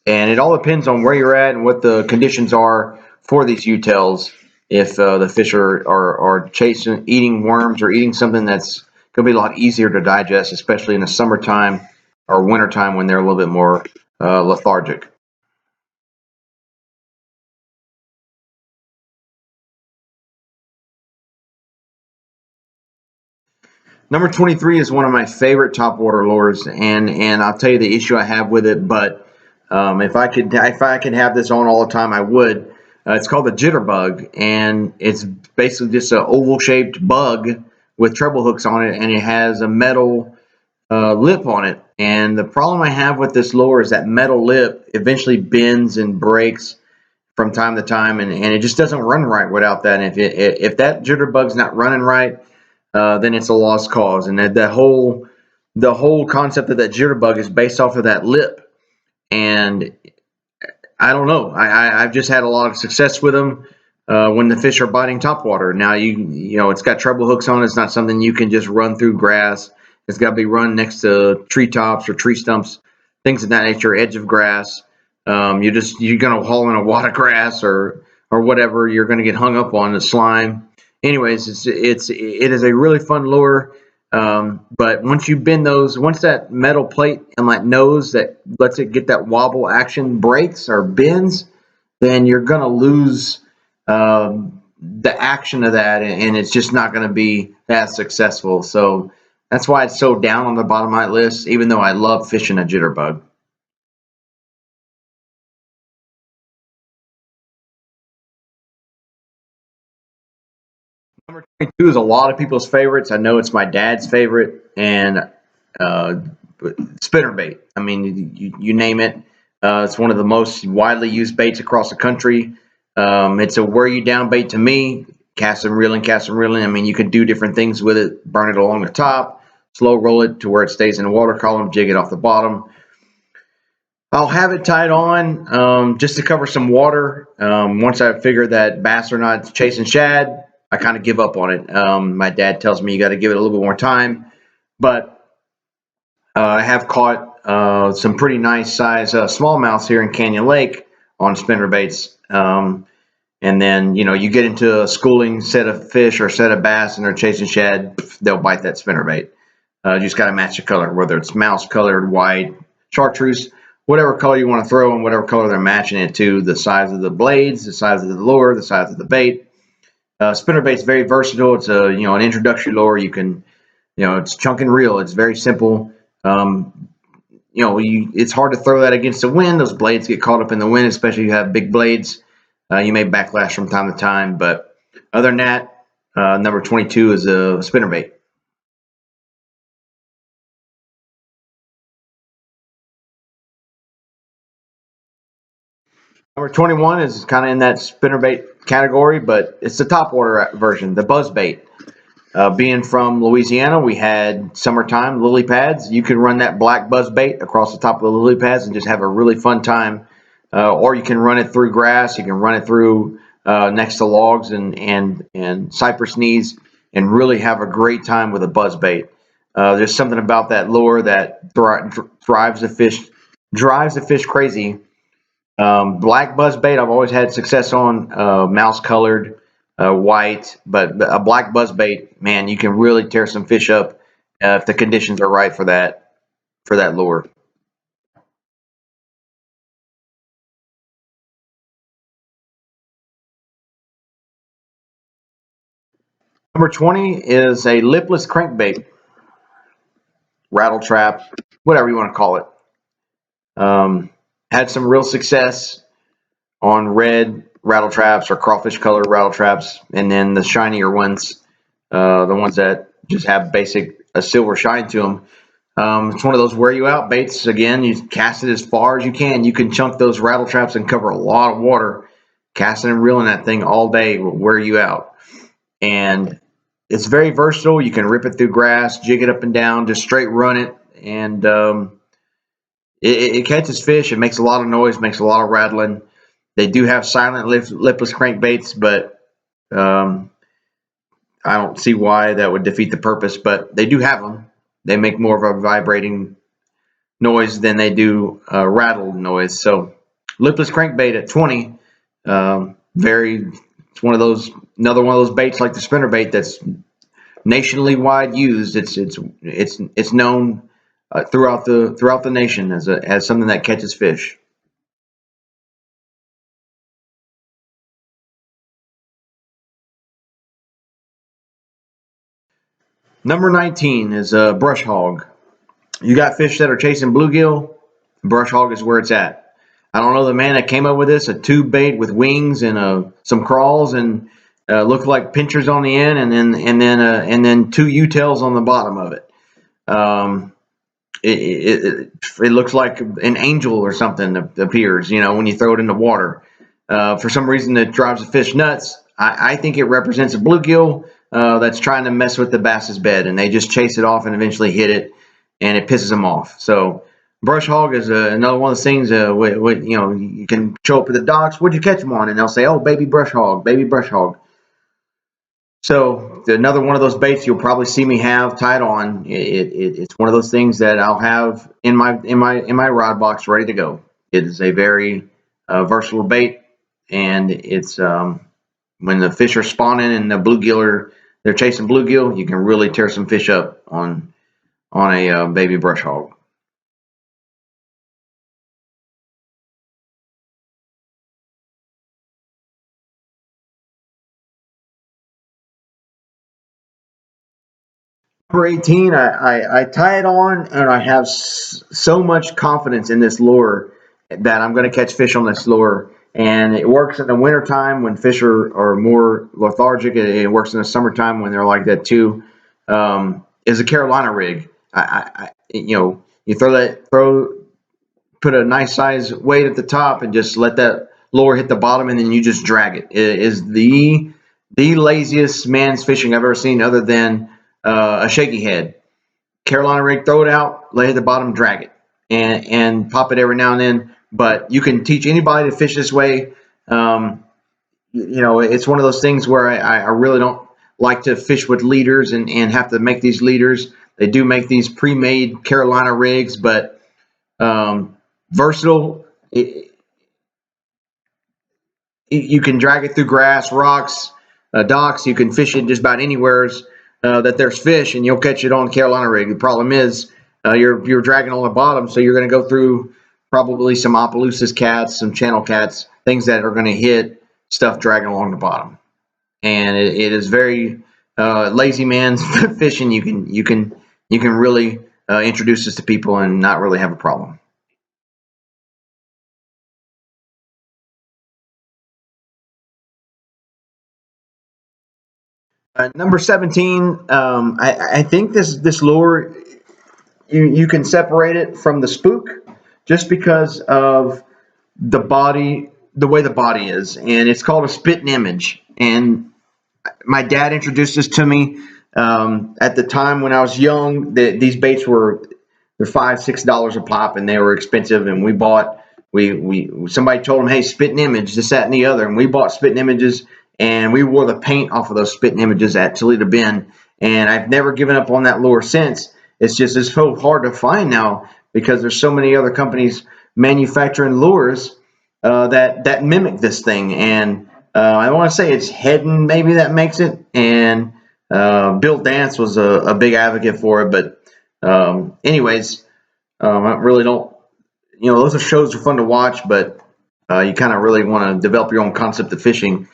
And it all depends on where you're at and what the conditions are for these U-tails. If the fish are chasing, eating worms or eating something that's going to be a lot easier to digest, especially in the summertime or wintertime when they're a little bit more lethargic. Number 23 is one of my favorite topwater lures, and I'll tell you the issue I have with it. But if I could have this on all the time, I would. It's called the jitterbug, and it's basically just an oval shaped bug with treble hooks on it, and it has a metal lip on it. And the problem I have with this lure is that metal lip eventually bends and breaks from time to time, and it just doesn't run right without that. And if that jitterbug's not running right, then it's a lost cause. And the whole concept of that jitterbug is based off of that lip. And I don't know. I've just had a lot of success with them when the fish are biting topwater. Now you know it's got treble hooks on it. It's not something you can just run through grass. It's got to be run next to treetops or tree stumps, things of that nature, edge of grass. You're gonna haul in a wad of grass or whatever. You're gonna get hung up on the slime. Anyways, it is a really fun lure. But once you bend those, once that metal plate and that nose that lets it get that wobble action breaks or bends, then you're going to lose the action of that, and it's just not going to be that successful. So that's why it's so down on the bottom of my list, even though I love fishing a jitterbug. Number 22 is a lot of people's favorites. I know it's my dad's favorite, and uh, spinnerbait. I mean, you name it. It's one of the most widely used baits across the country. It's a wear you down bait to me. Cast and reeling, cast and reeling. I mean, you could do different things with it. Burn it along the top, slow roll it to where it stays in the water column, jig it off the bottom. I'll have it tied on just to cover some water. Once I figure that bass are not chasing shad, I kind of give up on it. My dad tells me you got to give it a little bit more time, but I have caught some pretty nice size smallmouths here in Canyon Lake on spinner baits. And then, you get into a schooling set of fish or a set of bass and they're chasing shad, they'll bite that spinner bait. You just got to match the color, whether it's mouse colored, white, chartreuse, whatever color you want to throw and whatever color they're matching it to, the size of the blades, the size of the lure, the size of the bait. Spinner bait's very versatile. It's an introductory lure. You can, it's chunk and reel. It's very simple. It's hard to throw that against the wind. Those blades get caught up in the wind, especially if you have big blades. You may backlash from time to time, but other than that, number 22 is a spinnerbait. Number 21 is kind of in that spinnerbait category, but it's the top order version, the buzzbait. Being from Louisiana, we had summertime lily pads. You can run that black buzzbait across the top of the lily pads and just have a really fun time. Or you can run it through grass. You can run it through next to logs and cypress knees and really have a great time with a buzzbait. There's something about that lure that drives the fish crazy. Black buzzbait, I've always had success on, mouse colored, white, but a black buzzbait, man, you can really tear some fish up if the conditions are right for that lure. Number 20 is a lipless crankbait, rattle trap, whatever you want to call it. Had some real success on red rattle traps or crawfish color rattle traps, and then the shinier ones, the ones that just have basic a silver shine to them. It's one of those wear you out baits. Again, you cast it as far as you can. You can chunk those rattle traps and cover a lot of water. Casting and reeling that thing all day will wear you out. And it's very versatile. You can rip it through grass, jig it up and down, just straight run it, and it catches fish. It makes a lot of noise, makes a lot of rattling. They do have silent lipless crankbaits, but um, I don't see why that would defeat the purpose. But they do have them. They make more of a vibrating noise than they do rattle noise. So lipless crankbait at 20, it's one of those, another one of those baits like the spinnerbait that's nationally wide used. It's known throughout the nation as something that catches fish. Number 19 is a brush hog. You got fish that are chasing bluegill, brush hog is where it's at. I don't know the man that came up with this, a tube bait with wings and some crawls and looked like pinchers on the end, and then two U-tails on the bottom of it. Um, it looks like an angel or something appears, when you throw it in the water. For some reason, it drives the fish nuts. I think it represents a bluegill that's trying to mess with the bass's bed, and they just chase it off and eventually hit it, and it pisses them off. So brush hog is another one of those things. You can show up at the docks. What'd you catch them on? And they'll say, "Oh, baby brush hog, baby brush hog." So another one of those baits you'll probably see me have tied on. It's one of those things that I'll have in my rod box ready to go. It is a very versatile bait, and it's when the fish are spawning and the they're chasing bluegill, you can really tear some fish up on a baby brush hog. Number 18, I tie it on, and I have so much confidence in this lure that I'm going to catch fish on this lure. And it works in the wintertime when fish are more lethargic. It works in the summertime when they're like that too. Is a Carolina rig. You put a nice size weight at the top and just let that lure hit the bottom, and then you just drag it. It is the laziest man's fishing I've ever seen, other than a shaky head. Carolina rig, throw it out, lay it at the bottom, drag it, and pop it every now and then. But you can teach anybody to fish this way. It's one of those things where I really don't like to fish with leaders and have to make these leaders. They do make these pre-made Carolina rigs, but versatile. You can drag it through grass, rocks, docks. You can fish it just about anywhere that there's fish, and you'll catch it on Carolina rig. The problem is you're dragging on the bottom, so you're going to go through probably some Opelousas cats, some channel cats, things that are going to hit stuff dragging along the bottom. And it is very lazy man's fishing. You can really introduce this to people and not really have a problem. Number 17, I think this lure, you can separate it from the spook just because of the way the body is, and it's called a spitting image. And my dad introduced this to me at the time when I was young. These baits they're $5-6 a pop, and they were expensive. And we somebody told them, hey, spitting image, this, that, and the other, and we bought spitting images, and we wore the paint off of those spitting images at Toledo Bend. And I've never given up on that lure since. It's so hard to find now because there's so many other companies manufacturing lures that mimic this thing. And I want to say it's Headden maybe that makes it, and Bill Dance was a big advocate for it. But anyways, I really don't. Those shows are fun to watch, but you kind of really want to develop your own concept of fishing.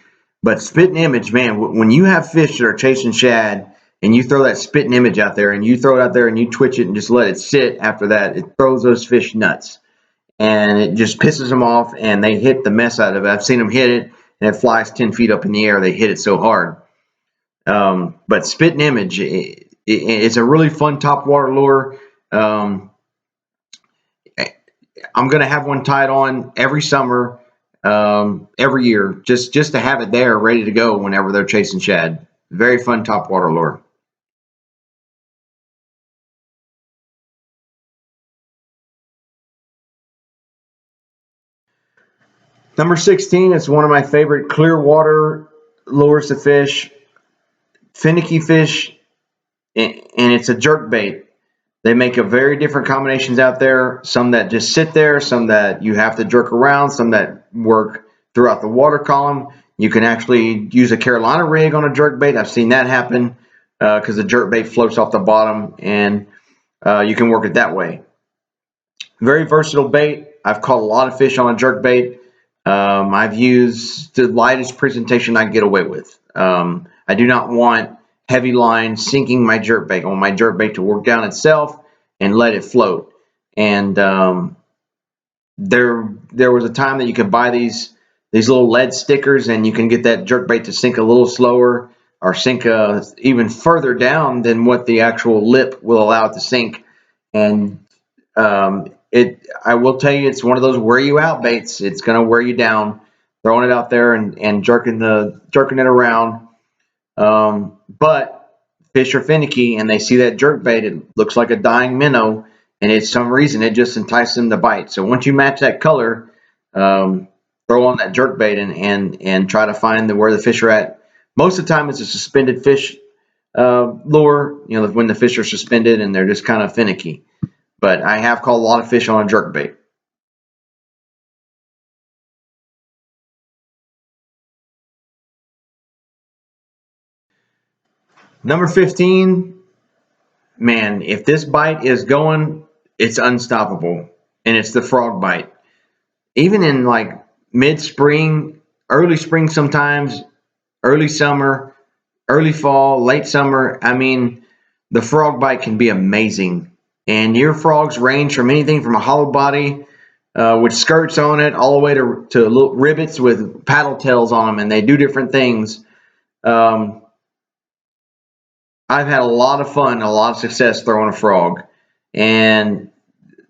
But spitting image, man, when you have fish that are chasing shad and you throw that spitting image out there and you throw it out there and you twitch it and just let it sit after that, it throws those fish nuts. And it just pisses them off and they hit the mess out of it. I've seen them hit it and it flies 10 feet up in the air. They hit it so hard. But spitting image, it's a really fun topwater lure. I'm going to have one tied on every summer, every year, just to have it there ready to go whenever they're chasing shad. Very fun topwater lure. Number 16 is one of my favorite clear water lures to fish. Finicky fish, and it's a jerk bait. They make a very different combinations out there. Some that just sit there, some that you have to jerk around, some that work throughout the water column. You can actually use a Carolina rig on a jerk bait. I've seen that happen because the jerk bait floats off the bottom, and you can work it that way. Very versatile bait. I've caught a lot of fish on a jerk bait. I've used the lightest presentation I can get away with. I do not want heavy line sinking my jerk bait. I want my jerk bait to work down itself and let it float. And there was a time that you could buy these little lead stickers and you can get that jerk bait to sink a little slower or sink even further down than what the actual lip will allow it to sink. And I will tell you, it's one of those wear you out baits. It's going to wear you down, throwing it out there and jerking it around. But fish are finicky and they see that jerk bait. It looks like a dying minnow, and it's some reason it just entices them to bite. So once you match that color, throw on that jerk bait and try to find where the fish are at. Most of the time, it's a suspended fish lure. You know, when the fish are suspended and they're just kind of finicky. But I have caught a lot of fish on a jerk bait. Number 15, man, if this bite is going, it's unstoppable. And it's the frog bite. Even in like mid-spring, early spring sometimes, early summer, early fall, late summer, I mean, the frog bite can be amazing. And your frogs range from anything from a hollow body with skirts on it all the way to little rivets with paddle tails on them, and they do different things. Um, I've had a lot of fun, a lot of success throwing a frog, and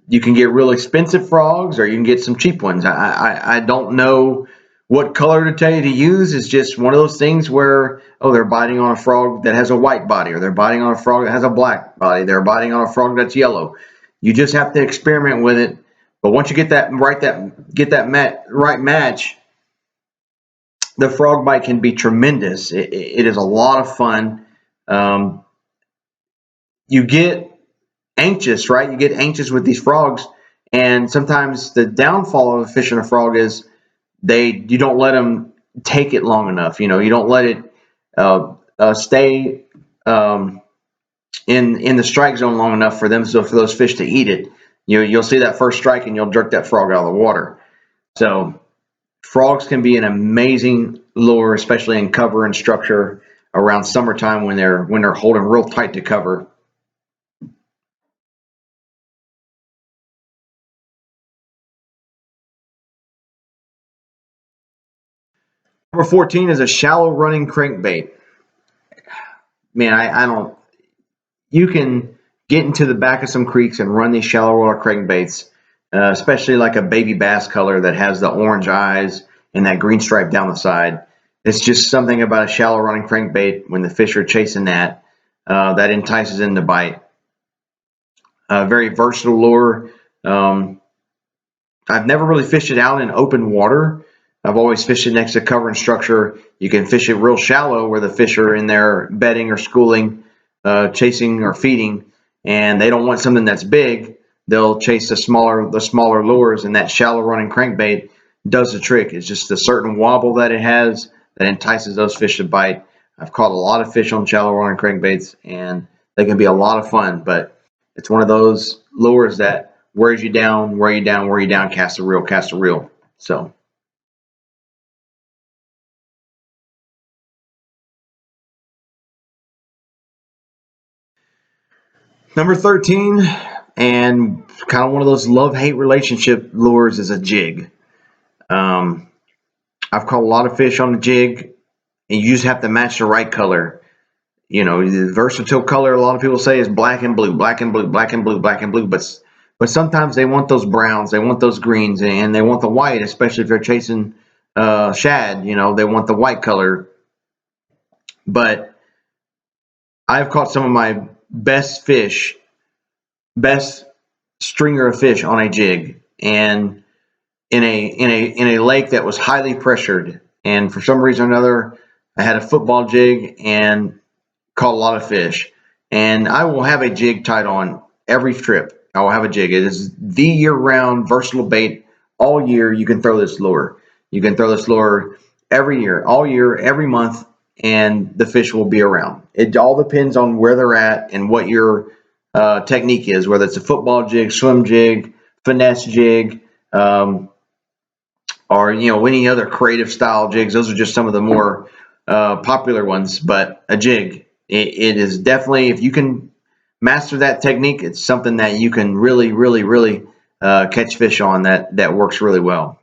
you can get real expensive frogs, or you can get some cheap ones. I don't know what color to tell you to use. It's just one of those things where, oh, they're biting on a frog that has a white body, or they're biting on a frog that has a black body. They're biting on a frog that's yellow. You just have to experiment with it. But once you get that right match, the frog bite can be tremendous. It is a lot of fun. Um, you get anxious, right? You get anxious with these frogs, and sometimes the downfall of fishing a frog is you don't let them take it long enough. You know, you don't let it stay in the strike zone long enough for those fish to eat it. You'll see that first strike and you'll jerk that frog out of the water. So frogs can be an amazing lure, especially in cover and structure around summertime when they're holding real tight to cover. Number 14 is a shallow running crankbait. Man, I don't. You can get into the back of some creeks and run these shallow water crankbaits, especially like a baby bass color that has the orange eyes and that green stripe down the side. It's just something about a shallow running crankbait when the fish are chasing that entices them to bite. Very versatile lure. I've never really fished it out in open water. I've always fished it next to cover and structure. You can fish it real shallow where the fish are in there bedding or schooling, chasing or feeding, and they don't want something that's big. They'll chase the smaller lures, and that shallow running crankbait does the trick. It's just a certain wobble that it has that entices those fish to bite. I've caught a lot of fish on shallow running crankbaits, and they can be a lot of fun, but it's one of those lures that wears you down, cast a reel. So Number 13, and kind of one of those love-hate relationship lures, is a jig. Um, I've caught a lot of fish on the jig, and you just have to match the right color. You know, the versatile color, a lot of people say, is black and blue, black and blue, black and blue, black and blue. But sometimes they want those browns, they want those greens, and they want the white, especially if they're chasing shad. You know, they want the white color. But I've caught some of my best fish, best stringer of fish on a jig, and in a lake that was highly pressured. And for some reason or another, I had a football jig and caught a lot of fish. And I will have a jig tied on every trip. I will have a jig. It is the year-round versatile bait. All year you can throw this lure. You can throw this lure every year, all year, every month, and the fish will be around. It all depends on where they're at and what your technique is, whether it's a football jig, swim jig, finesse jig, or any other creative style jigs. Those are just some of the more popular ones. But a jig, it is definitely, if you can master that technique, it's something that you can really, really, really catch fish on. That works really well.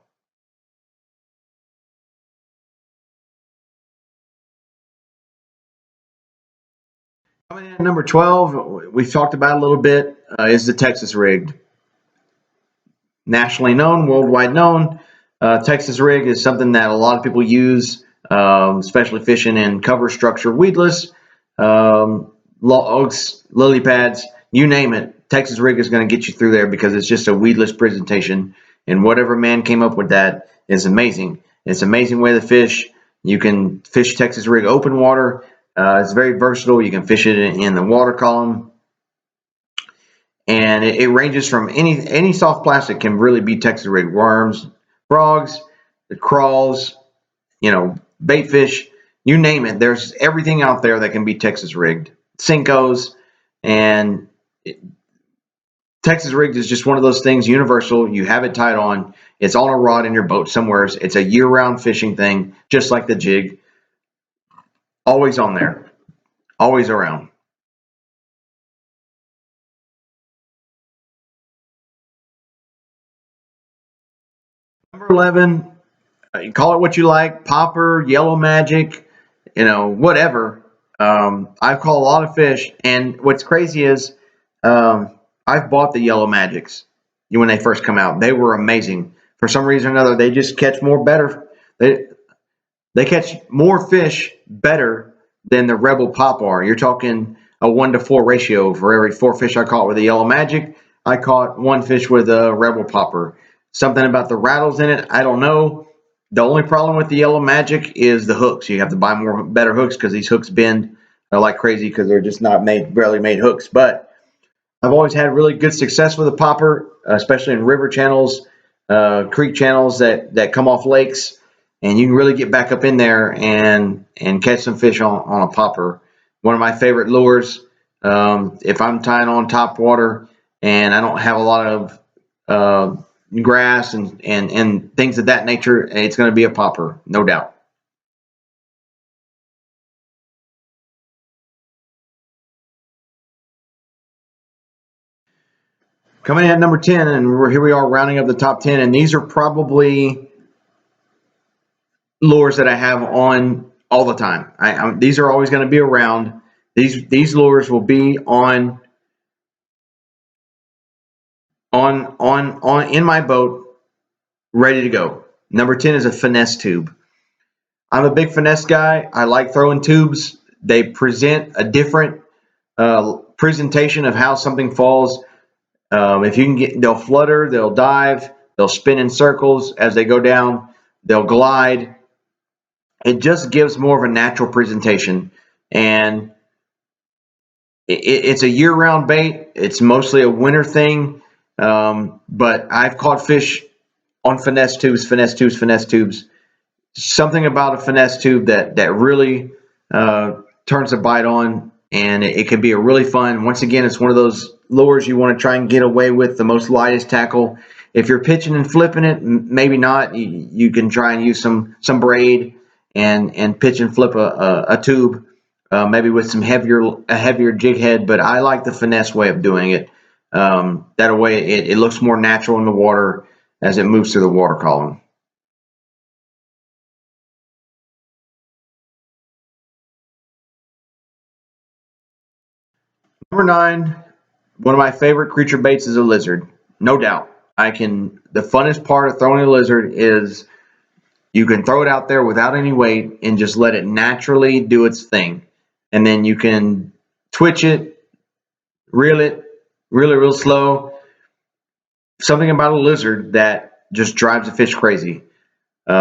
Coming in at number 12, we've talked about a little bit, is the Texas rigged. Nationally known, worldwide known. Texas rig is something that a lot of people use, especially fishing in cover structure, weedless, logs, lily pads, you name it. Texas rig is going to get you through there because it's just a weedless presentation. And whatever man came up with that is amazing. It's an amazing way to fish. You can fish Texas rig open water. It's very versatile. You can fish it in the water column. And it ranges from any soft plastic can really be Texas rig. Worms, frogs, the crawls, bait fish, you name it. There's everything out there that can be Texas rigged. Sinkos, and Texas rigged is just one of those things, universal. You have it tied on. It's on a rod in your boat somewhere. It's a year-round fishing thing, just like the jig. Always on there, always around. Number 11, you call it what you like, popper, yellow magic, whatever. I've caught a lot of fish, and what's crazy is I've bought the yellow magics when they first come out. They were amazing. For some reason or another, they just catch more better. They catch more fish better than the Rebel Pop are. You're talking a 1-to-4 ratio. For every 4 fish I caught with a yellow magic, I caught 1 fish with a Rebel Popper. Something about the rattles in it, I don't know. The only problem with the yellow magic is the hooks. You have to buy better hooks because these hooks bend like crazy because they're just not barely made hooks. But I've always had really good success with a popper, especially in river channels, creek channels that come off lakes, and you can really get back up in there and catch some fish on a popper. One of my favorite lures. If I'm tying on top water and I don't have a lot of grass and things of that nature, it's going to be a popper, no doubt. Coming in at number 10, and here we are rounding up the top 10, and these are probably lures that I have on all the time. These are always going to be around. These lures will be on in my boat, ready to go. Number 10 is a finesse tube. I'm a big finesse guy. I like throwing tubes. They present a different presentation of how something falls. If you can they'll flutter, they'll dive, they'll spin in circles as they go down, they'll glide. It just gives more of a natural presentation, and it's a year-round bait. It's mostly a winter thing, but I've caught fish on finesse tubes, finesse tubes, finesse tubes. Something about a finesse tube that really turns the bite on, and it can be a really fun. Once again, it's one of those lures you want to try and get away with the most lightest tackle. If you're pitching and flipping it, maybe not. You can try and use some braid and pitch and flip a tube maybe with some heavier jig head, but I like the finesse way of doing it. That way it looks more natural in the water as it moves through the water column. Number 9, one of my favorite creature baits is a lizard, no doubt. The funnest part of throwing a lizard is you can throw it out there without any weight and just let it naturally do its thing. And then you can twitch it, reel it really real slow. Something about a lizard that just drives a fish crazy.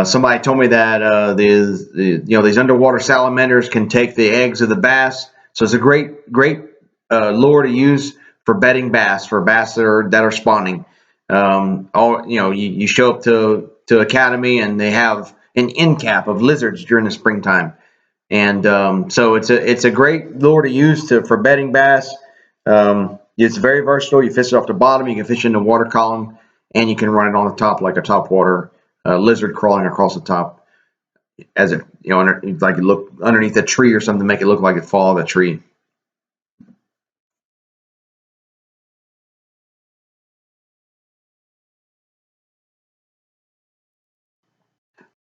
Somebody told me that these underwater salamanders can take the eggs of the bass, so it's a great lure to use for bedding bass, for bass that are spawning. You show up to Academy and they have an end cap of lizards during the springtime, and so it's a great lure to use for bedding bass. It's very versatile. You fish it off the bottom, you can fish in the water column, and you can run it on the top like a topwater lizard crawling across the top, as if like you look underneath a tree or something, make it look like it fall out of the tree.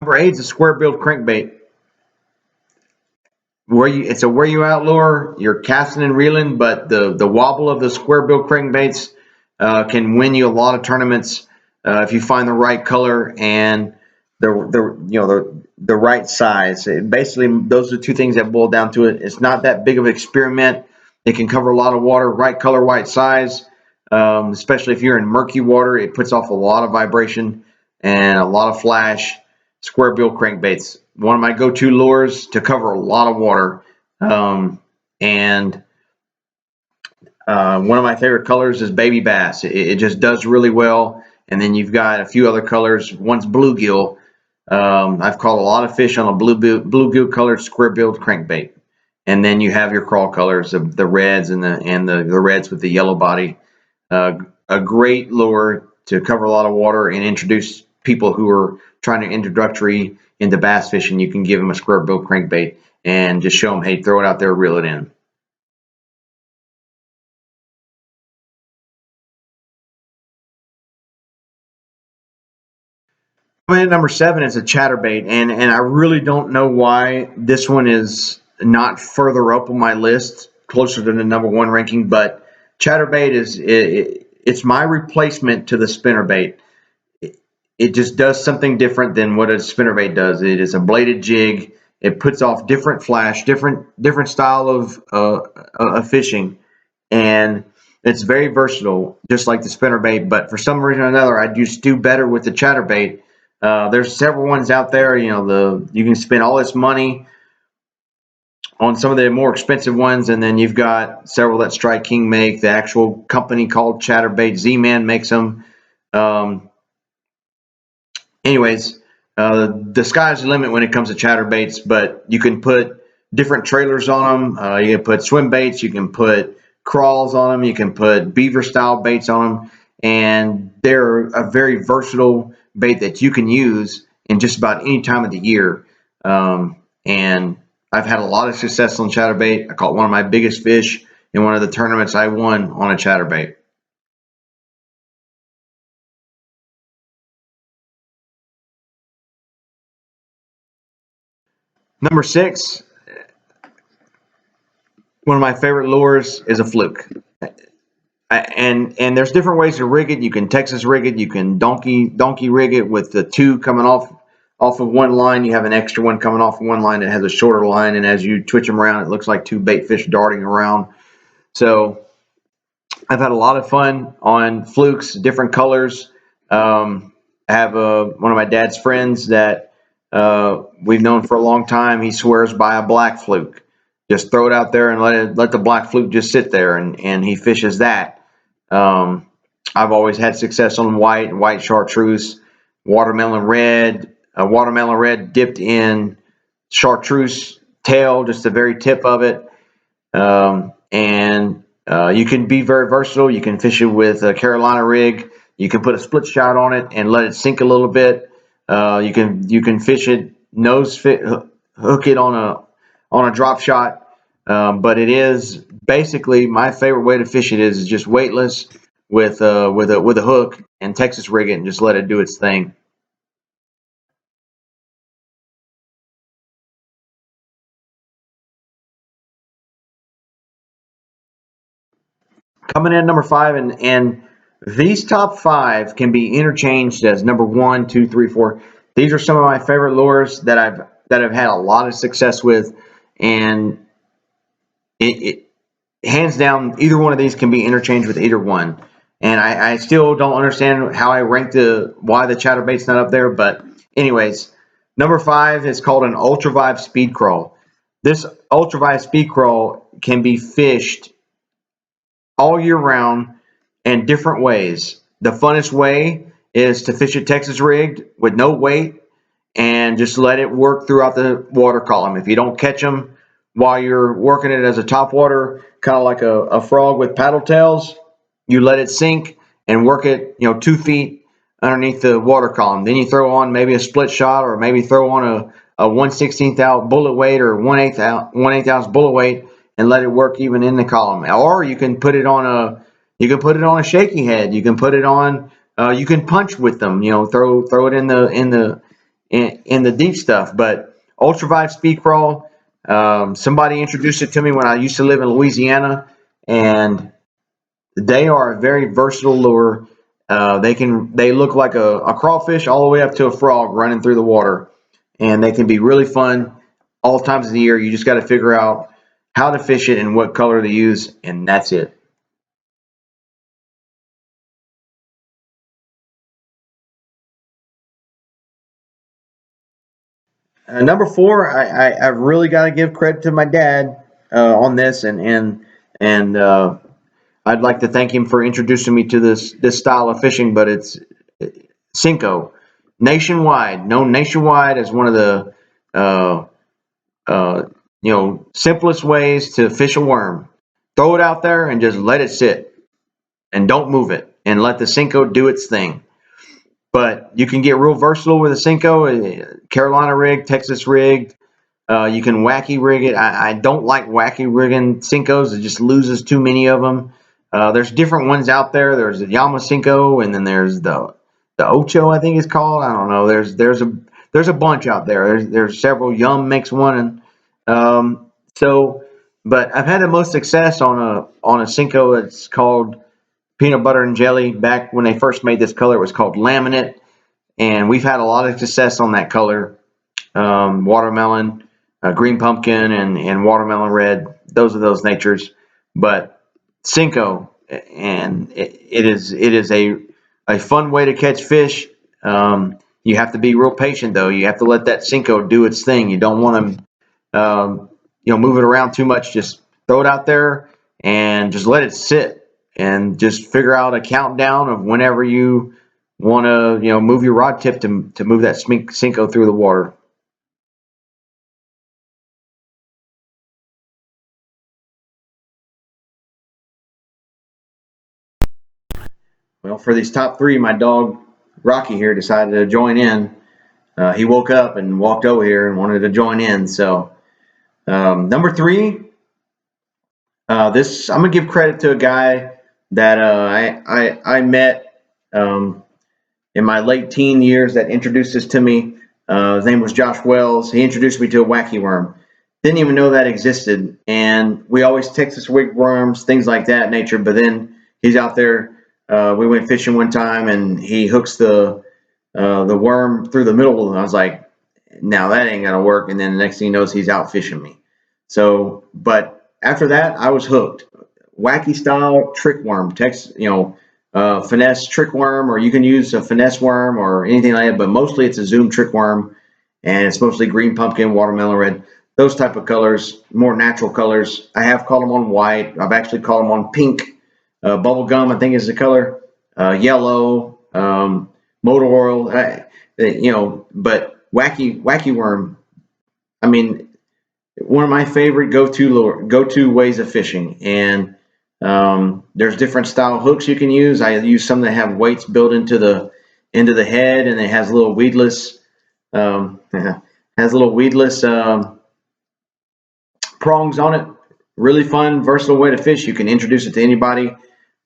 Number 8 is a square-billed crankbait. It's a where you out lure. You're casting and reeling, but the wobble of the square-billed crankbaits can win you a lot of tournaments if you find the right color and the right size. Basically, those are the two things that boil down to it. It's not that big of an experiment. It can cover a lot of water. Right color, right size. Especially if you're in murky water, it puts off a lot of vibration and a lot of flash. Square bill crankbaits, one of my go-to lures to cover a lot of water, and one of my favorite colors is baby bass. It just does really well. And then you've got a few other colors. One's bluegill. I've caught a lot of fish on a bluegill colored square-billed crankbait. And then you have your crawl colors, the reds and the reds with the yellow body. A great lure to cover a lot of water and introduce people who are trying to introductory into bass fishing. You can give them a square-billed crankbait and just show them, hey, throw it out there, reel it in. Number 7 is a chatterbait, and I really don't know why this one is not further up on my list, closer to the number 1 ranking. But chatterbait it's my replacement to the spinnerbait. It just does something different than what a spinnerbait does. It is a bladed jig. It puts off different flash, different style of fishing, and it's very versatile, just like the spinnerbait. But for some reason or another, I just do better with the chatterbait. There's several ones out there. You can spend all this money on some of the more expensive ones, and then you've got several that Strike King make. The actual company called Chatterbait, Z-Man makes them. Anyways, the sky's the limit when it comes to chatterbaits, but you can put different trailers on them. You can put swim baits, you can put crawls on them, you can put beaver style baits on them, and they're a very versatile bait that you can use in just about any time of the year. And I've had a lot of success on chatterbait. I caught one of my biggest fish in one of the tournaments I won on a chatterbait. Number 6, one of my favorite lures is a fluke. And there's different ways to rig it. You can Texas rig it. You can donkey rig it with the two coming off of one line. You have an extra one coming off of one line that has a shorter line, and as you twitch them around, it looks like two bait fish darting around. So I've had a lot of fun on flukes, different colors. I have one of my dad's friends that we've known for a long time. He swears by a black fluke. Just throw it out there and let the black fluke just sit there, and he fishes that. I've always had success on white chartreuse, watermelon red dipped in chartreuse tail, just the very tip of it. And you can be very versatile. You can fish it with a Carolina rig. You can put a split shot on it and let it sink a little bit. You can fish it hook it on a drop shot. But it is basically my favorite way to fish it is just weightless with a hook and Texas rig it and just let it do its thing. Coming in number five, and these top five can be interchanged as number one, two, three, four. These are some of my favorite lures that I've had a lot of success with, and hands down, either one of these can be interchanged with either one. And I still don't understand how I rank why the chatterbait's not up there. But anyways, number five is called an ultravive speed crawl. This ultravive speed crawl can be fished all year round in different ways. The funnest way is to fish it Texas rigged with no weight and just let it work throughout the water column. If you don't catch them while you're working it as a top water, kind of like a frog with paddle tails, you let it sink and work it, 2 feet underneath the water column. Then you throw on maybe a split shot, or maybe throw on a 1/16th ounce bullet weight or 1/8 ounce bullet weight, and let it work even in the column. Or you can put it on a shaky head. You can put it on. You can punch with them. Throw it in the deep stuff. But ultravive speed crawl. Somebody introduced it to me when I used to live in Louisiana, and they are a very versatile lure. They look like a crawfish all the way up to a frog running through the water, and they can be really fun all times of the year. You just got to figure out how to fish it and what color to use, and that's it. Number four, I've really got to give credit to my dad on this, and I'd like to thank him for introducing me to this style of fishing. But it's Cinco, known nationwide as one of the uh, simplest ways to fish a worm. Throw it out there and just let it sit and don't move it and let the Cinco do its thing. But you can get real versatile with a Cinco, Carolina rig, Texas rig. You can wacky rig it. I don't like wacky rigging Cincos. It just loses too many of them. There's different ones out there. There's the Yama Cinco, and then there's the Ocho, I think it's called. I don't know. There's a bunch out there. There's several. Yum makes one, and so. But I've had the most success on a Cinco. It's called peanut butter and jelly. Back when they first made this color, it was called laminate, and we've had a lot of success on that color. Watermelon, green pumpkin, and watermelon red. Those are those natures. But Cinco, and it is a fun way to catch fish. You have to be real patient though. You have to let that Cinco do its thing. You don't want to move it around too much. Just throw it out there and just let it sit, and just figure out a countdown of whenever you want to move your rod tip to move that Cinco through the water. Well, for these top three, my dog Rocky here decided to join in. He woke up and walked over here and wanted to join in. So number three, this I'm gonna give credit to a guy that I met in my late teen years that introduced this to me. His name was Josh Wells. He introduced me to a wacky worm. Didn't even know that existed, and we always Texas wig worms, things like that nature. But then he's out there. We went fishing one time, and he hooks the worm through the middle. And I was like, now that ain't gonna work. And then the next thing he knows, he's out fishing me. So, but after that, I was hooked. Wacky style trick worm, finesse trick worm, or you can use a finesse worm or anything like that. But mostly it's a zoom trick worm, and it's mostly green pumpkin, watermelon red, those type of colors, more natural colors. I have caught them on white. I've actually caught them on pink, bubble gum, I think is the color, yellow, motor oil, but wacky worm. I mean, one of my favorite go-to ways of fishing, and there's different style hooks you can use. I use some that have weights built into the head, and it has little weedless um, has little weedless prongs on it. really fun, versatile way to fish. You can introduce it to anybody.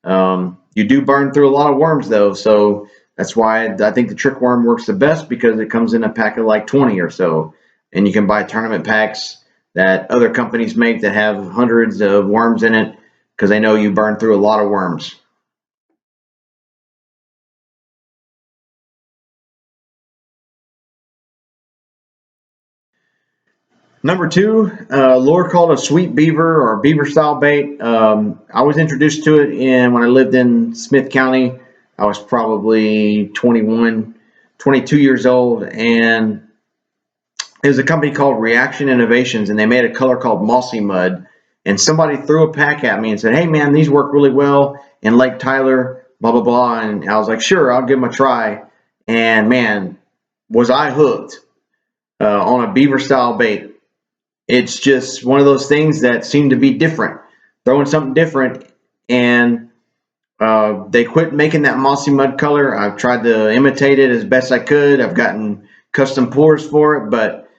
You do burn through a lot of worms though, so that's why I think the trick worm works the best, because it comes in a pack of like 20 or so, and you can buy tournament packs that other companies make that have hundreds of worms in it, because they know you burn through a lot of worms. Number two, lure called a sweet beaver or beaver style bait. I was introduced to it when I lived in Smith County. I was probably 21, 22 years old, and it was a company called Reaction Innovations, and they made a color called Mossy Mud. And somebody threw a pack at me and said, "Hey man, these work really well in Lake Tyler, blah blah blah." And I was like, "Sure, I'll give them a try." And man, was I hooked on a beaver style bait. It's just one of those things that seem to be different, throwing something different. And they quit making that mossy mud color. I've tried to imitate it as best I could. I've gotten custom pours for it, but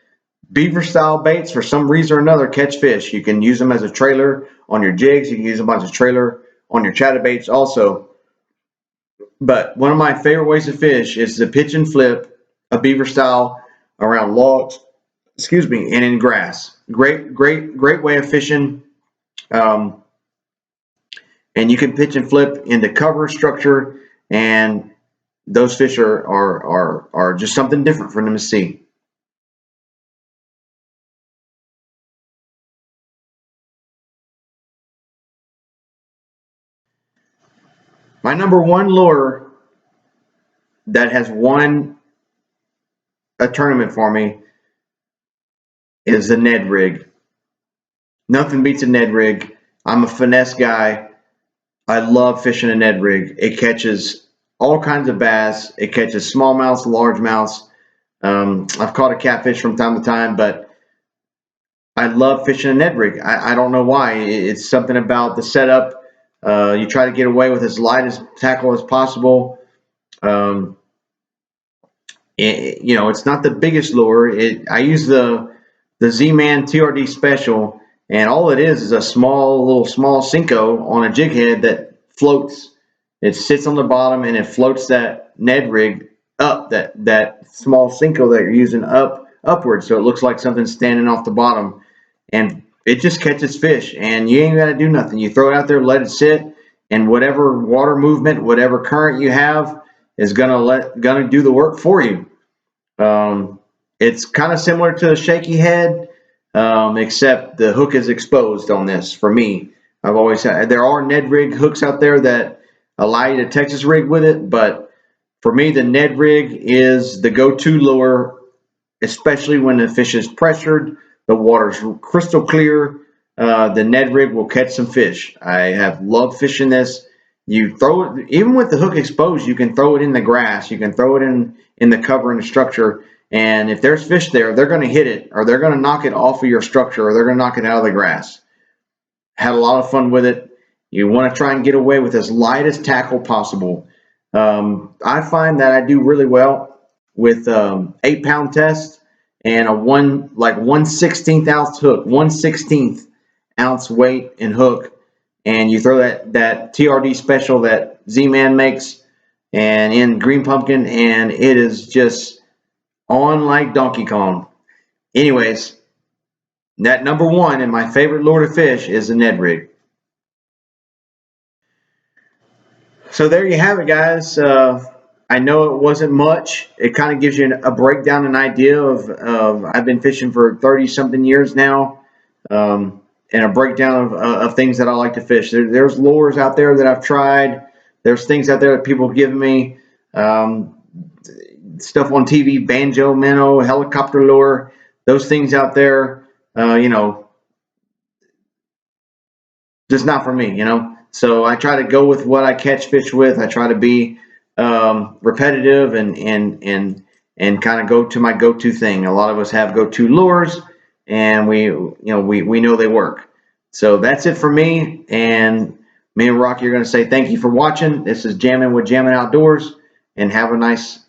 beaver style baits, for some reason or another, catch fish. You can use them as a trailer on your jigs. You can use them as a trailer on your chatterbaits also. But one of my favorite ways to fish is to pitch and flip a beaver style around logs, excuse me, and in grass. Great way of fishing. Um, and you can pitch and flip into cover structure, and those fish are just something different for them to see. My number one lure that has won a tournament for me is the Ned rig. Nothing beats a Ned rig. I'm a finesse guy. I love fishing a Ned rig. It catches all kinds of bass. It catches smallmouths, largemouths. I've caught a catfish from time to time, but I love fishing a Ned rig. I don't know why. It's something about the setup. You try to get away with as light as tackle as possible. Um, it's not the biggest lure. I use the Z-Man TRD Special, and all it is a little small Cinco on a jig head that floats. It sits on the bottom and it floats that Ned rig up, that small Cinco that you're using upward, so it looks like something standing off the bottom, and it just catches fish, and you ain't got to do nothing. You throw it out there, let it sit, and whatever water movement, whatever current you have is gonna do the work for you. It's kind of similar to a shaky head, except the hook is exposed on this. For me, I've always had, there are Ned rig hooks out there that allow you to Texas rig with it, but for me, the Ned rig is the go-to lure, especially when the fish is pressured, the water's crystal clear. The Ned rig will catch some fish. I have loved fishing this. You throw it, even with the hook exposed, you can throw it in the grass. You can throw it in the cover and the structure. And if there's fish there, they're going to hit it, or they're going to knock it off of your structure, or they're going to knock it out of the grass. Had a lot of fun with it. You want to try and get away with as light as tackle possible. I find that I do really well with 8-pound test and a 1/16 ounce hook, 1/16 ounce weight and hook, and you throw that TRD Special that Z-Man makes and in green pumpkin, and it is just on like Donkey Kong. Anyways, that number one and my favorite lure to fish is the Ned rig. So there you have it, guys. I know it wasn't much. It kind of gives you a breakdown, an idea of I've been fishing for 30 something years now, and a breakdown of things that I like to fish. There's lures out there that I've tried. There's things out there that people give me. Stuff on TV, banjo, minnow, helicopter lure, those things out there, just not for me. So I try to go with what I catch fish with. I try to be repetitive and kind of go to my go-to thing. A lot of us have go-to lures, and we know they work. So that's it for me. And me and Rocky are going to say thank you for watching. This is Jammin' with Jammin' Outdoors, and have a nice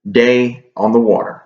day on the water.